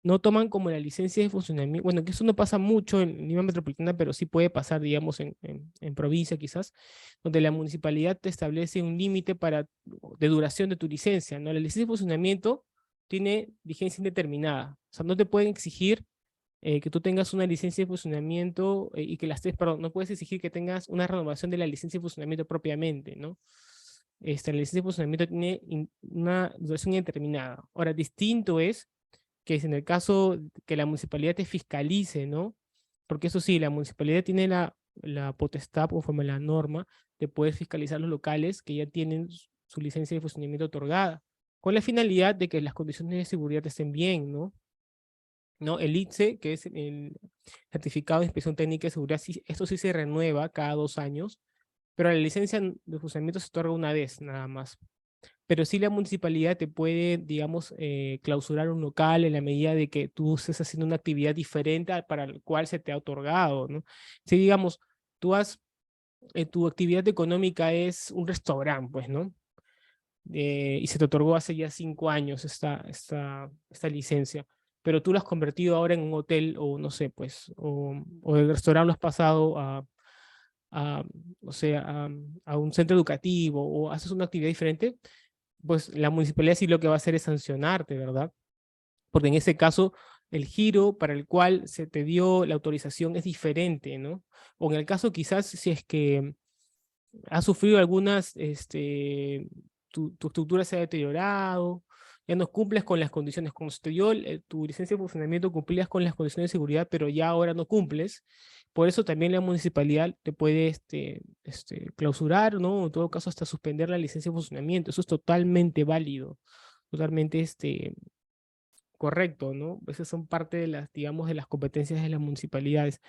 no toman como la licencia de funcionamiento, bueno, que eso no pasa mucho en Lima Metropolitana, pero sí puede pasar, digamos, en provincia quizás, donde la municipalidad te establece un límite de duración de tu licencia, ¿no? La licencia de funcionamiento tiene vigencia indeterminada, o sea, no te pueden exigir que tú tengas una licencia de funcionamiento y que perdón, no puedes exigir que tengas una renovación de la licencia de funcionamiento propiamente, ¿no? La licencia de funcionamiento tiene una duración indeterminada. Ahora, distinto es en el caso que la municipalidad te fiscalice, ¿no? Porque eso sí, la municipalidad tiene la potestad, conforme a la norma, de poder fiscalizar los locales que ya tienen su licencia de funcionamiento otorgada, con la finalidad de que las condiciones de seguridad estén bien, ¿no? ¿No? El ITSE, que es el Certificado de Inspección Técnica de Seguridad, esto sí se renueva cada 2 años, pero la licencia de funcionamiento se otorga una vez nada más. Pero sí la municipalidad te puede, digamos, clausurar un local en la medida de que tú estés haciendo una actividad diferente para el cual se te ha otorgado, ¿no? Si, digamos, tu actividad económica es un restaurante, pues, ¿no? Y se te otorgó hace ya 5 años esta licencia, pero tú lo has convertido ahora en un hotel o no sé, pues, o el restaurante lo has pasado a, o sea, a un centro educativo o haces una actividad diferente, pues la municipalidad sí lo que va a hacer es sancionarte, ¿verdad? Porque en ese caso el giro para el cual se te dio la autorización es diferente, ¿no? O en el caso quizás si es que has sufrido tu estructura se ha deteriorado, ya no cumples con las condiciones, como se te dio tu licencia de funcionamiento, cumplías con las condiciones de seguridad, pero ya ahora no cumples, por eso también la municipalidad te puede clausurar, ¿no? En todo caso, hasta suspender la licencia de funcionamiento, eso es totalmente válido, totalmente correcto, ¿no? Esas son parte de las, digamos, de las competencias de las municipalidades.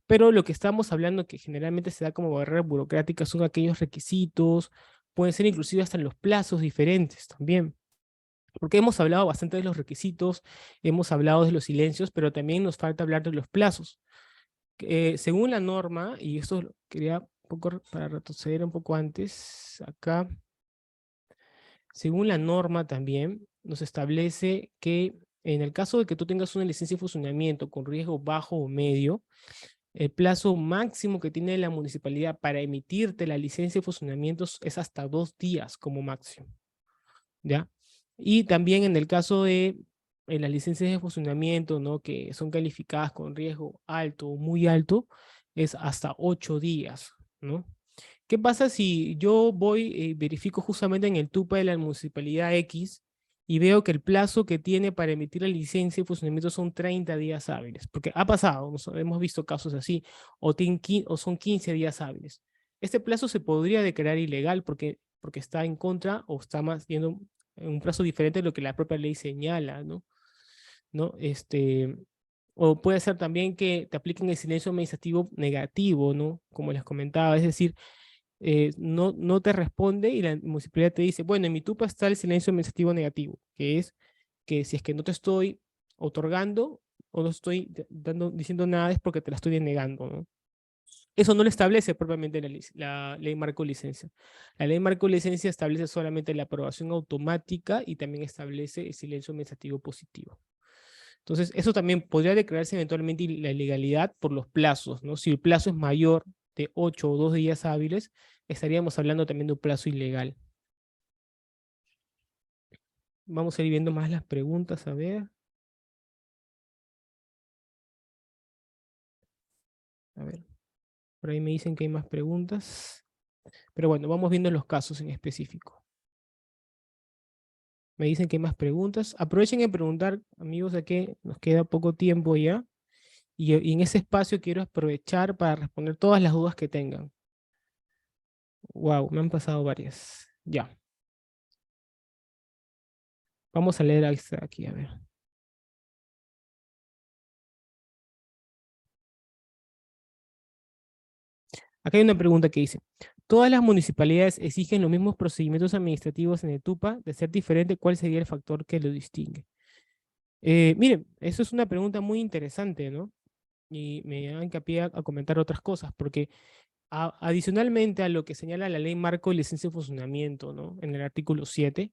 Pero lo que estamos hablando que generalmente se da como barreras burocráticas son aquellos requisitos, pueden ser inclusive hasta en los plazos diferentes también. Porque hemos hablado bastante de los requisitos, hemos hablado de los silencios, pero también nos falta hablar de los plazos. Según la norma, y esto quería un poco para retroceder un poco antes, acá, según la norma también nos establece que en el caso de que tú tengas una licencia de funcionamiento con riesgo bajo o medio, el plazo máximo que tiene la municipalidad para emitirte la licencia de funcionamiento es hasta 2 días como máximo, ¿ya? Y también en el caso de las licencias de funcionamiento, ¿no? Que son calificadas con riesgo alto o muy alto, es hasta 8 días, ¿no? ¿Qué pasa si yo voy y verifico justamente en el TUPA de la municipalidad X y veo que el plazo que tiene para emitir la licencia de funcionamiento son 30 días hábiles? Porque ha pasado, hemos visto casos así, o son 15 días hábiles. Este plazo se podría declarar ilegal porque está en contra o está más yendo en un plazo diferente de lo que la propia ley señala, ¿no? ¿No? O puede ser también que te apliquen el silencio administrativo negativo, ¿no? Como les comentaba, es decir, no te responde y la municipalidad te dice, bueno, en mi TUPA está el silencio administrativo negativo, que es que si es que no te estoy otorgando o no estoy diciendo nada es porque te la estoy denegando, ¿no? Eso no lo establece propiamente la ley marco licencia. La ley marco licencia establece solamente la aprobación automática y también establece el silencio administrativo positivo. Entonces, eso también podría declararse eventualmente la ilegalidad por los plazos, ¿no? Si el plazo es mayor de 8 o 2 días hábiles, estaríamos hablando también de un plazo ilegal. Vamos a ir viendo más las preguntas, a ver. A ver, por ahí me dicen que hay más preguntas. Pero bueno, vamos viendo los casos en específico. Me dicen que hay más preguntas. Aprovechen en preguntar, amigos, a que nos queda poco tiempo ya. Y en ese espacio quiero aprovechar para responder todas las dudas que tengan. Wow, me han pasado varias. Ya. Vamos a leer aquí, a ver. Acá hay una pregunta que dice, ¿todas las municipalidades exigen los mismos procedimientos administrativos en ETUPA? De ser diferente, ¿cuál sería el factor que lo distingue? Miren, eso es una pregunta muy interesante, ¿no? Y me da hincapié a comentar otras cosas, porque adicionalmente a lo que señala la Ley Marco de Licencia de Funcionamiento, ¿no? En el artículo 7,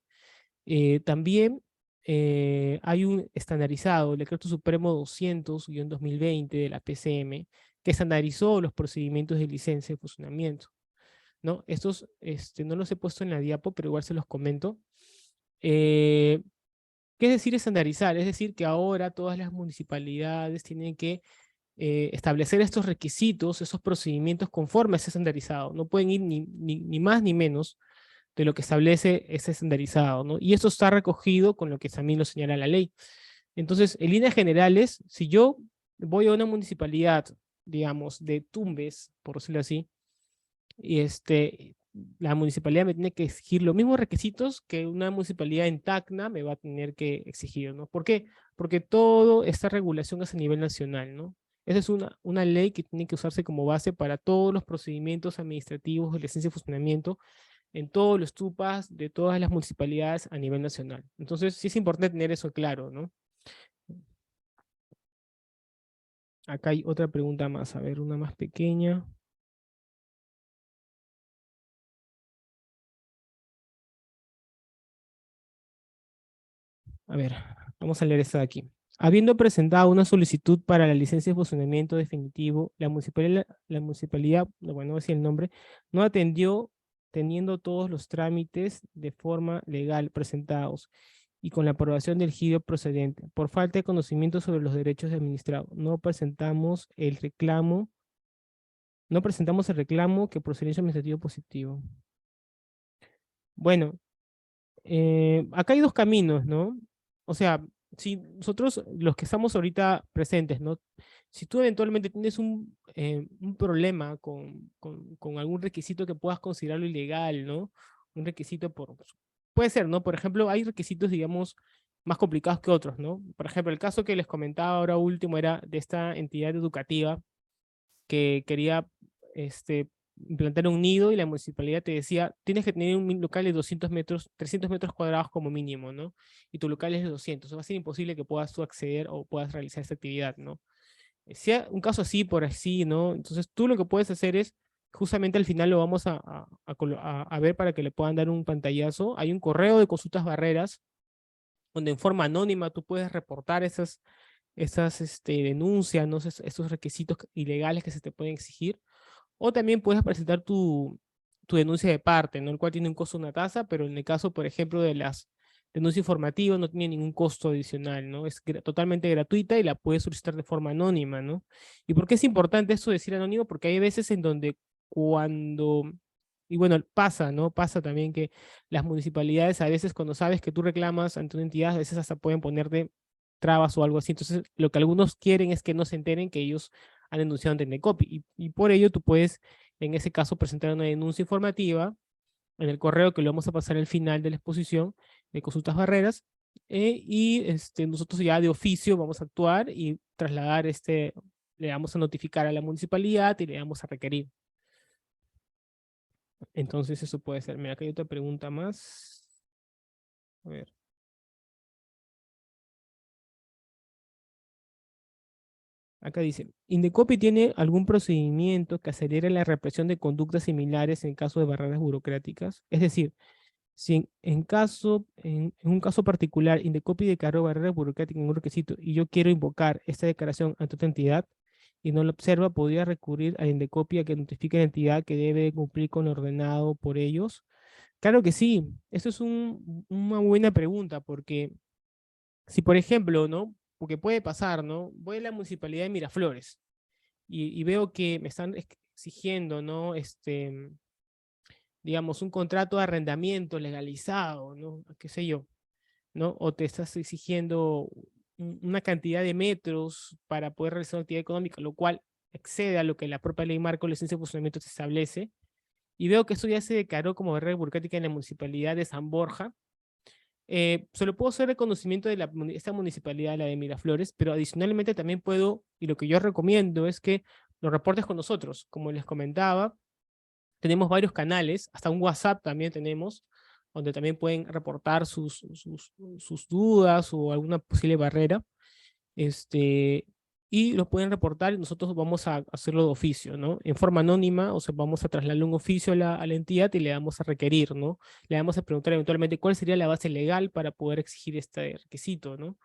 también hay un estandarizado, el Decreto Supremo 200-2020 de la PCM, que estandarizó los procedimientos de licencia de funcionamiento, ¿no? Estos no los he puesto en la diapo, pero igual se los comento. ¿Qué es decir estandarizar? Es decir, que ahora todas las municipalidades tienen que establecer estos requisitos, esos procedimientos conforme a ese estandarizado. No pueden ir ni más ni menos de lo que establece ese estandarizado, ¿no? Y esto está recogido con lo que también lo señala la ley. Entonces, en líneas generales, si yo voy a una municipalidad, digamos, de Tumbes, por decirlo así, y la municipalidad me tiene que exigir los mismos requisitos que una municipalidad en Tacna me va a tener que exigir, ¿no? ¿Por qué? Porque toda esta regulación es a nivel nacional, ¿no? Esa es una ley que tiene que usarse como base para todos los procedimientos administrativos de licencia de funcionamiento en todos los TUPAs de todas las municipalidades a nivel nacional. Entonces, sí es importante tener eso claro, ¿no? Acá hay otra pregunta más, a ver, una más pequeña. A ver, vamos a leer esta de aquí. Habiendo presentado una solicitud para la licencia de funcionamiento definitivo, la municipalidad, bueno, no voy a decir el nombre, no atendió teniendo todos los trámites de forma legal presentados y con la aprobación del giro procedente. Por falta de conocimiento sobre los derechos de administrado, no presentamos el reclamo que procedimiento administrativo positivo. Bueno, acá hay dos caminos, ¿no? O sea, si nosotros, los que estamos ahorita presentes, ¿no? Si tú eventualmente tienes un problema con algún requisito que puedas considerarlo ilegal, ¿no? Un requisito puede ser, ¿no? Por ejemplo, hay requisitos, digamos, más complicados que otros, ¿no? Por ejemplo, el caso que les comentaba ahora último era de esta entidad educativa que quería implantar un nido y la municipalidad te decía, tienes que tener un local de 200 metros, 300 metros cuadrados como mínimo, ¿no? Y tu local es de 200, va a ser imposible que puedas tú acceder o puedas realizar esta actividad, ¿no? Si hay un caso así, por así, ¿no? Entonces tú lo que puedes hacer es, justamente al final lo vamos a ver para que le puedan dar un pantallazo, hay un correo de consultas barreras, donde en forma anónima tú puedes reportar esas denuncias, ¿no? Esos requisitos ilegales que se te pueden exigir, o también puedes presentar tu denuncia de parte, ¿no? El cual tiene un costo de una tasa, pero en el caso, por ejemplo, de las denuncias informativas no tiene ningún costo adicional, ¿no? Es totalmente gratuita y la puedes solicitar de forma anónima, ¿no? ¿Y por qué es importante esto de decir anónimo? Porque hay veces en donde y bueno, pasa, ¿no? Pasa también que las municipalidades a veces cuando sabes que tú reclamas ante una entidad, a veces hasta pueden ponerte trabas o algo así. Entonces, lo que algunos quieren es que no se enteren que ellos han denunciado ante Indecopi. Y por ello tú puedes, en ese caso, presentar una denuncia informativa en el correo que lo vamos a pasar al final de la exposición de consultas barreras. Y nosotros ya de oficio vamos a actuar y trasladar le vamos a notificar a la municipalidad y le vamos a requerir. Entonces eso puede ser. Mira, acá hay otra pregunta más. A ver. Acá dice, ¿Indecopi tiene algún procedimiento que acelere la represión de conductas similares en caso de barreras burocráticas? Es decir, si en un caso particular Indecopi declaró barrera burocrática en un requisito y yo quiero invocar esta declaración ante otra entidad y no lo observa, podría recurrir a Indecopi a que notifique a la entidad que debe cumplir con lo ordenado por ellos. Claro que sí, eso es una buena pregunta porque si por ejemplo, ¿no? Porque puede pasar, ¿no? Voy a la municipalidad de Miraflores y veo que me están exigiendo, ¿no? digamos, un contrato de arrendamiento legalizado, ¿no? Qué sé yo, ¿no? O te estás exigiendo una cantidad de metros para poder realizar una actividad económica, lo cual excede a lo que la propia ley marco de licencia de funcionamiento te establece. Y veo que esto ya se declaró como barrera burocrática en la municipalidad de San Borja. Se lo puedo hacer de conocimiento de esta municipalidad, la de Miraflores, pero adicionalmente también puedo, y lo que yo recomiendo es que lo reportes con nosotros. Como les comentaba, tenemos varios canales, hasta un WhatsApp también tenemos, donde también pueden reportar sus dudas o alguna posible barrera. Y lo pueden reportar y nosotros vamos a hacerlo de oficio, ¿no? En forma anónima, o sea, vamos a trasladarle un oficio a la entidad y le vamos a requerir, ¿no? Le vamos a preguntar eventualmente cuál sería la base legal para poder exigir este requisito, ¿no?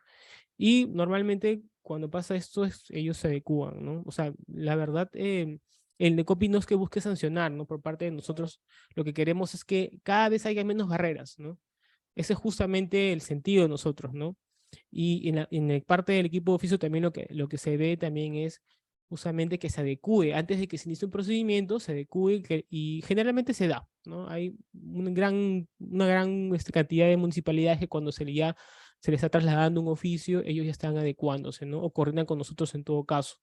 Y normalmente cuando pasa esto, ellos se adecúan, ¿no? O sea, la verdad, el NECOPI no es que busque sancionar, ¿no? Por parte de nosotros, lo que queremos es que cada vez haya menos barreras, ¿no? Ese es justamente el sentido de nosotros, ¿no? Y en la parte del equipo de oficio también lo que se ve también es justamente que se adecue, antes de que se inicie un procedimiento, se adecue y generalmente se da, ¿no? Hay una gran cantidad de municipalidades que cuando se les está trasladando un oficio, ellos ya están adecuándose, ¿no? O coordinan con nosotros en todo caso.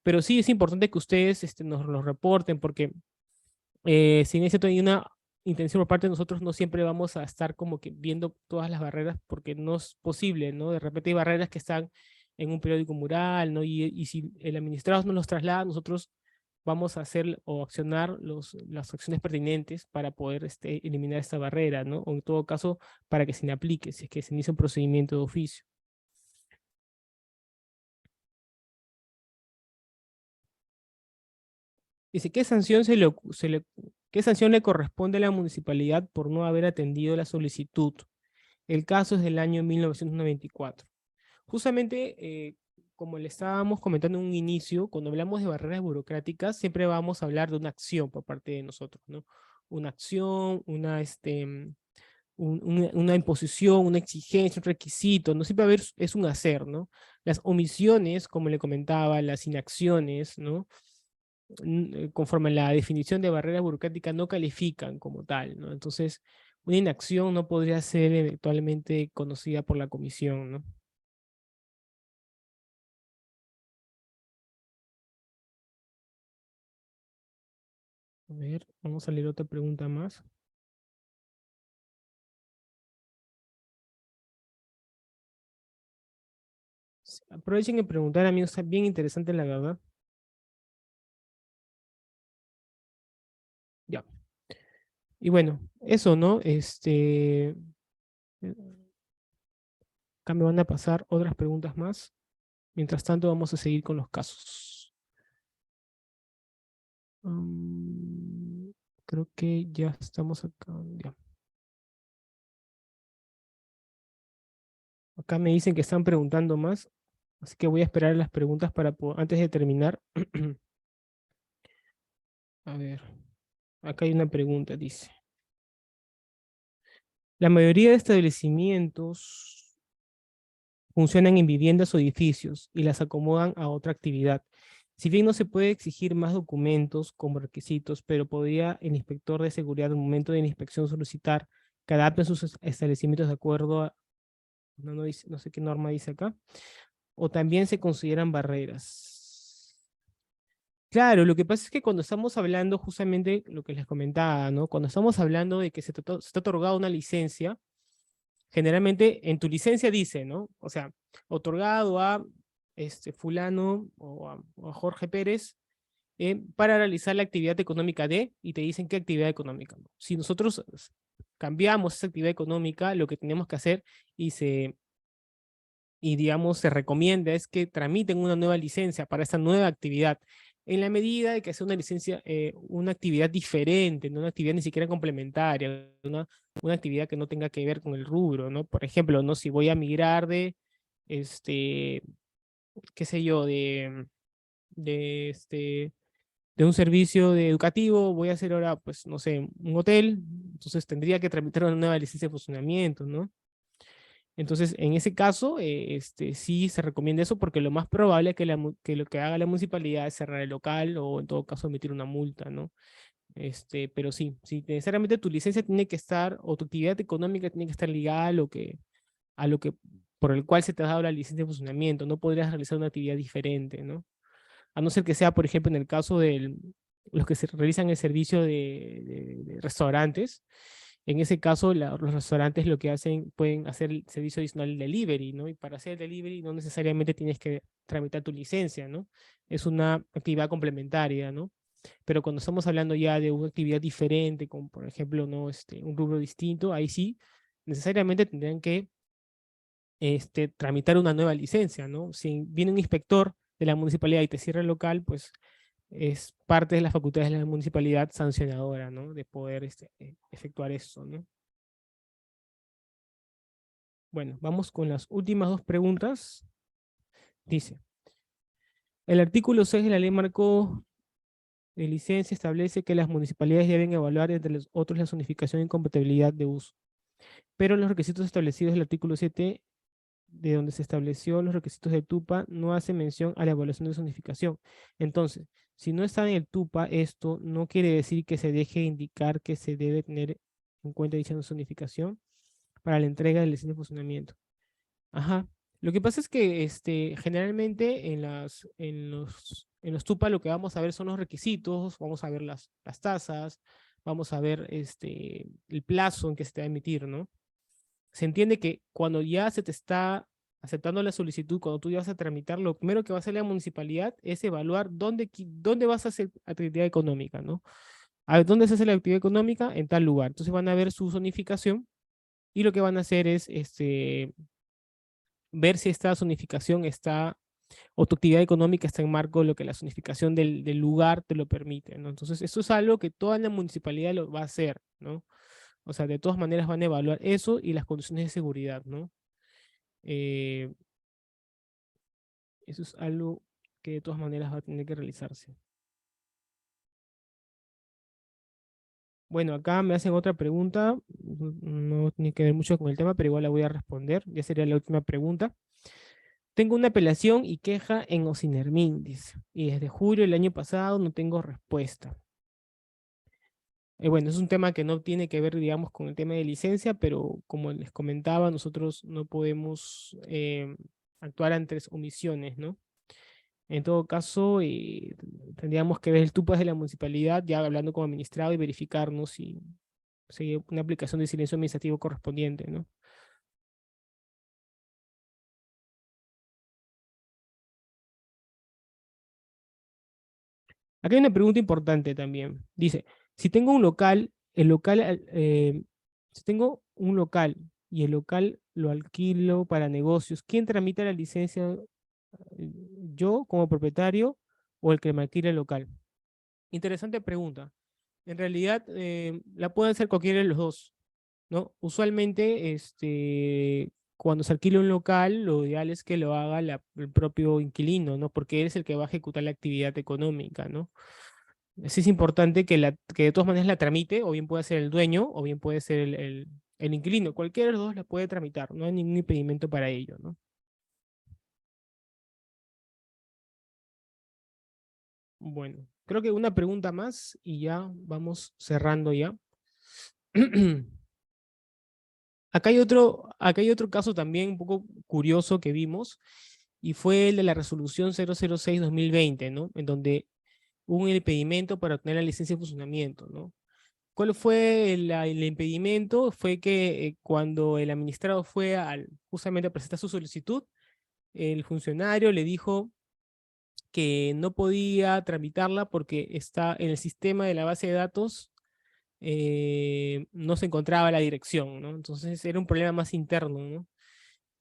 Pero sí es importante que ustedes nos lo reporten porque si en ese hay una intención por parte de nosotros, no siempre vamos a estar como que viendo todas las barreras porque no es posible, ¿no? De repente hay barreras que están en un periódico mural, ¿no? Y si el administrador nos los traslada, nosotros vamos a hacer o accionar las acciones pertinentes para poder eliminar esta barrera, ¿no? O en todo caso, para que se le aplique, si es que se inicia un procedimiento de oficio. Dice, ¿qué sanción le corresponde a la municipalidad por no haber atendido la solicitud? El caso es del año 1994. Justamente, como le estábamos comentando en un inicio, cuando hablamos de barreras burocráticas, siempre vamos a hablar de una acción por parte de nosotros, ¿no? Una acción, una imposición, una exigencia, un requisito, no siempre es un hacer, ¿no? Las omisiones, como le comentaba, las inacciones, ¿no? Conforme a la definición de barrera burocrática no califican como tal, ¿no? Entonces, una inacción no podría ser eventualmente conocida por la comisión, ¿no? A ver, vamos a leer otra pregunta más. Aprovechen y preguntar, amigos, está bien interesante la verdad. Ya. Y bueno, eso, ¿no? Acá me van a pasar otras preguntas más. Mientras tanto, vamos a seguir con los casos. Creo que ya estamos acá. Ya. Acá me dicen que están preguntando más, así que voy a esperar las preguntas para antes de terminar. A ver, acá hay una pregunta, dice. La mayoría de establecimientos funcionan en viviendas o edificios y las acomodan a otra actividad. Si bien no se puede exigir más documentos como requisitos, pero podría el inspector de seguridad al momento de la inspección solicitar que adapten sus establecimientos de acuerdo a, no sé qué norma dice acá, o también se consideran barreras. Claro, lo que pasa es que cuando estamos hablando justamente lo que les comentaba, ¿no? Cuando estamos hablando de que se está otorgada una licencia, generalmente en tu licencia dice, ¿no? O sea, otorgado a fulano o a Jorge Pérez para realizar la actividad económica de, y te dicen qué actividad económica, ¿no? Si nosotros cambiamos esa actividad económica, lo que tenemos que hacer y digamos se recomienda es que tramiten una nueva licencia para esa nueva actividad, en la medida de que sea una licencia, una actividad diferente, no una actividad ni siquiera complementaria, una actividad que no tenga que ver con el rubro, ¿no? Por ejemplo, ¿no? Si voy a migrar este, qué sé yo, de, este, de un servicio educativo, voy a hacer ahora, pues, no sé, un hotel, entonces tendría que tramitar una nueva licencia de funcionamiento, ¿no? Entonces, en ese caso, sí se recomienda eso porque lo más probable es que, que lo que haga la municipalidad es cerrar el local o en todo caso emitir una multa, ¿no? Pero sí, necesariamente tu licencia tiene que estar, o tu actividad económica tiene que estar ligada a lo que, por el cual se te ha dado la licencia de funcionamiento. No podrías realizar una actividad diferente, ¿no? A no ser que sea, por ejemplo, en el caso de los que se realizan el servicio de restaurantes. En ese caso, los restaurantes lo que hacen, pueden hacer el servicio adicional delivery, ¿no? Y para hacer el delivery no necesariamente tienes que tramitar tu licencia, ¿no? Es una actividad complementaria, ¿no? Pero cuando estamos hablando ya de una actividad diferente, como por ejemplo, ¿no? Un rubro distinto, ahí sí, necesariamente tendrían que tramitar una nueva licencia, ¿no? Si viene un inspector de la municipalidad y te cierra el local, pues es parte de las facultades de la municipalidad sancionadora, ¿no? De poder efectuar eso, ¿no? Bueno, vamos con las últimas dos preguntas. Dice, el artículo 6 de la Ley Marco de Licencia establece que las municipalidades deben evaluar, entre los otros, la zonificación y compatibilidad de uso. Pero los requisitos establecidos en el artículo 7, de donde se estableció los requisitos de TUPA, no hace mención a la evaluación de zonificación. Entonces, si no está en el TUPA, esto no quiere decir que se deje indicar que se debe tener en cuenta dicha zonificación para la entrega del licencia de funcionamiento. Ajá. Lo que pasa es que generalmente en los TUPA lo que vamos a ver son los requisitos, vamos a ver las tasas, vamos a ver el plazo en que se te va a emitir, ¿no? Se entiende que cuando ya se te está aceptando la solicitud, cuando tú ya vas a tramitar, lo primero que va a hacer la municipalidad es evaluar dónde vas a hacer actividad económica, ¿no? A ver, ¿dónde se hace la actividad económica? En tal lugar. Entonces van a ver su zonificación y lo que van a hacer es ver si esta zonificación está, o tu actividad económica está en marco de lo que la zonificación del lugar te lo permite, ¿no? Entonces, esto es algo que toda la municipalidad lo va a hacer, ¿no? O sea, de todas maneras van a evaluar eso y las condiciones de seguridad, ¿no? Eh, Eso es algo que de todas maneras va a tener que realizarse. Bueno, acá me hacen otra pregunta, no tiene que ver mucho con el tema, pero igual la voy a responder, ya sería la última pregunta. Tengo una apelación y queja en Ocinermin, dice, y desde julio del año pasado no tengo respuesta. Bueno, es un tema que no tiene que ver, digamos, con el tema de licencia, pero como les comentaba, nosotros no podemos actuar ante omisiones, ¿no? En todo caso, tendríamos que ver el TUPAS de la municipalidad, ya hablando como administrado y verificarnos si una aplicación de silencio administrativo correspondiente, ¿no? Aquí hay una pregunta importante también. Dice, si tengo un local, si tengo un local y el local lo alquilo para negocios, ¿quién tramita la licencia? ¿Yo como propietario o el que me alquila el local? Interesante pregunta. En realidad, la pueden hacer cualquiera de los dos, ¿no? Usualmente, cuando se alquila un local, lo ideal es que lo haga el propio inquilino, ¿no? Porque él es el que va a ejecutar la actividad económica, ¿no? Sí es importante que de todas maneras la tramite, o bien puede ser el dueño, o bien puede ser el inquilino. Cualquiera de los dos la puede tramitar, no hay ningún impedimento para ello, ¿no? Bueno, creo que una pregunta más y ya vamos cerrando ya. Acá hay otro caso también un poco curioso que vimos, y fue el de la resolución 006/2020, ¿no? En donde hubo un impedimento para obtener la licencia de funcionamiento, ¿no? ¿Cuál fue el impedimento? Fue que cuando el administrado fue justamente a presentar su solicitud, el funcionario le dijo que no podía tramitarla porque está en el sistema de la base de datos, no se encontraba la dirección, ¿no? Entonces era un problema más interno, ¿no?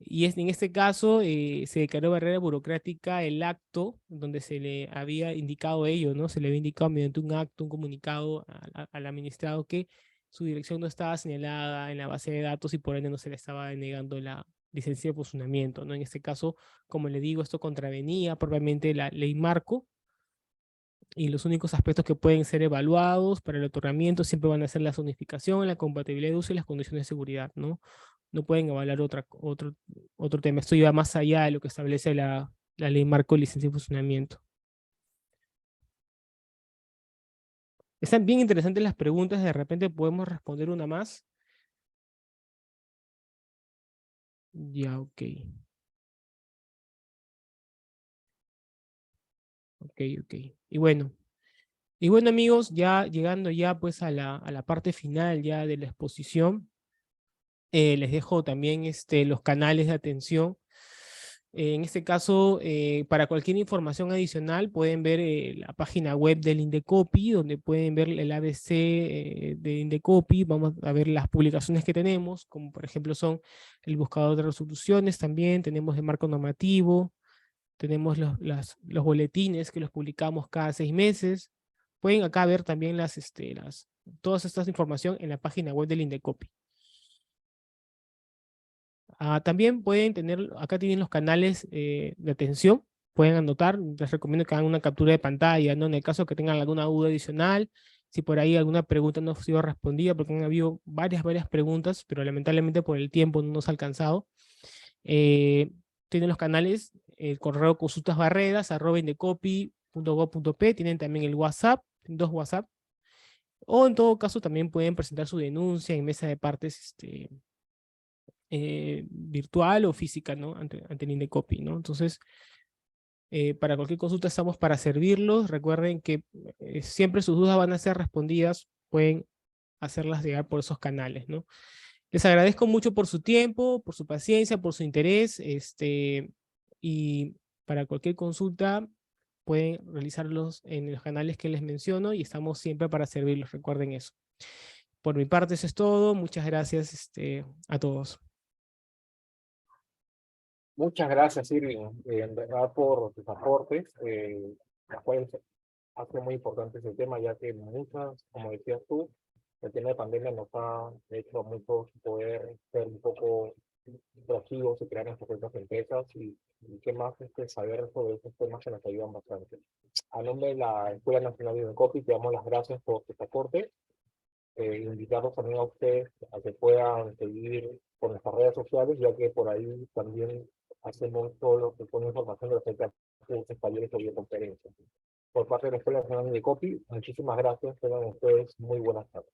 Y en este caso se declaró barrera burocrática el acto donde se le había indicado ello, ¿no? Se le había indicado mediante un acto, un comunicado al administrado que su dirección no estaba señalada en la base de datos y por ende no se le estaba denegando la licencia de funcionamiento, ¿no? En este caso, como le digo, esto contravenía propiamente la ley marco, y los únicos aspectos que pueden ser evaluados para el otorgamiento siempre van a ser la zonificación, la compatibilidad de uso y las condiciones de seguridad, ¿no? No pueden evaluar otro tema. Esto iba más allá de lo que establece la ley marco de licencia y funcionamiento. Están bien interesantes las preguntas, de repente podemos responder una más. Ya, ok. Ok, ok. Y bueno amigos, ya llegando ya pues a la parte final ya de la exposición, les dejo también los canales de atención. En este caso, para cualquier información adicional, pueden ver la página web del Indecopi, donde pueden ver el ABC de Indecopi. Vamos a ver las publicaciones que tenemos, como por ejemplo son el buscador de resoluciones también, tenemos el marco normativo, tenemos los boletines que los publicamos cada 6 meses. Pueden acá ver también todas estas información en la página web del Indecopi. También pueden tener, acá tienen los canales de atención, pueden anotar, les recomiendo que hagan una captura de pantalla, ¿no? En el caso que tengan alguna duda adicional, si por ahí alguna pregunta no ha sido respondida, porque han habido varias preguntas, pero lamentablemente por el tiempo no nos ha alcanzado. Tienen los canales, el correo consultasbarreras@indecopi.gov.p, tienen también el WhatsApp, 2 WhatsApp, o en todo caso también pueden presentar su denuncia en mesa de partes, virtual o física, ¿no? Ante el Indecopi, ¿no? Entonces, para cualquier consulta estamos para servirlos. Recuerden que siempre sus dudas van a ser respondidas, pueden hacerlas llegar por esos canales, ¿no? Les agradezco mucho por su tiempo, por su paciencia, por su interés, y para cualquier consulta pueden realizarlos en los canales que les menciono y estamos siempre para servirlos, recuerden eso. Por mi parte eso es todo, muchas gracias a todos. Muchas gracias, Irving, en verdad por tus aportes, las cuales hace muy importante ese tema, ya que muchas, como decías tú, el tema de pandemia nos ha hecho a muchos poder ser un poco proactivos y crear nuestras propias empresas y qué más saber sobre estos temas que nos ayudan bastante. A nombre de la Escuela Nacional de Copy, te damos las gracias por tus aportes. Invitarlos también a ustedes a que puedan seguir por nuestras redes sociales, ya que por ahí también hacemos todo lo que son información respecto a cursos, talleres o videoconferencias. Por parte de la Escuela Nacional de Copy, muchísimas gracias. Tengan ustedes muy buenas tardes.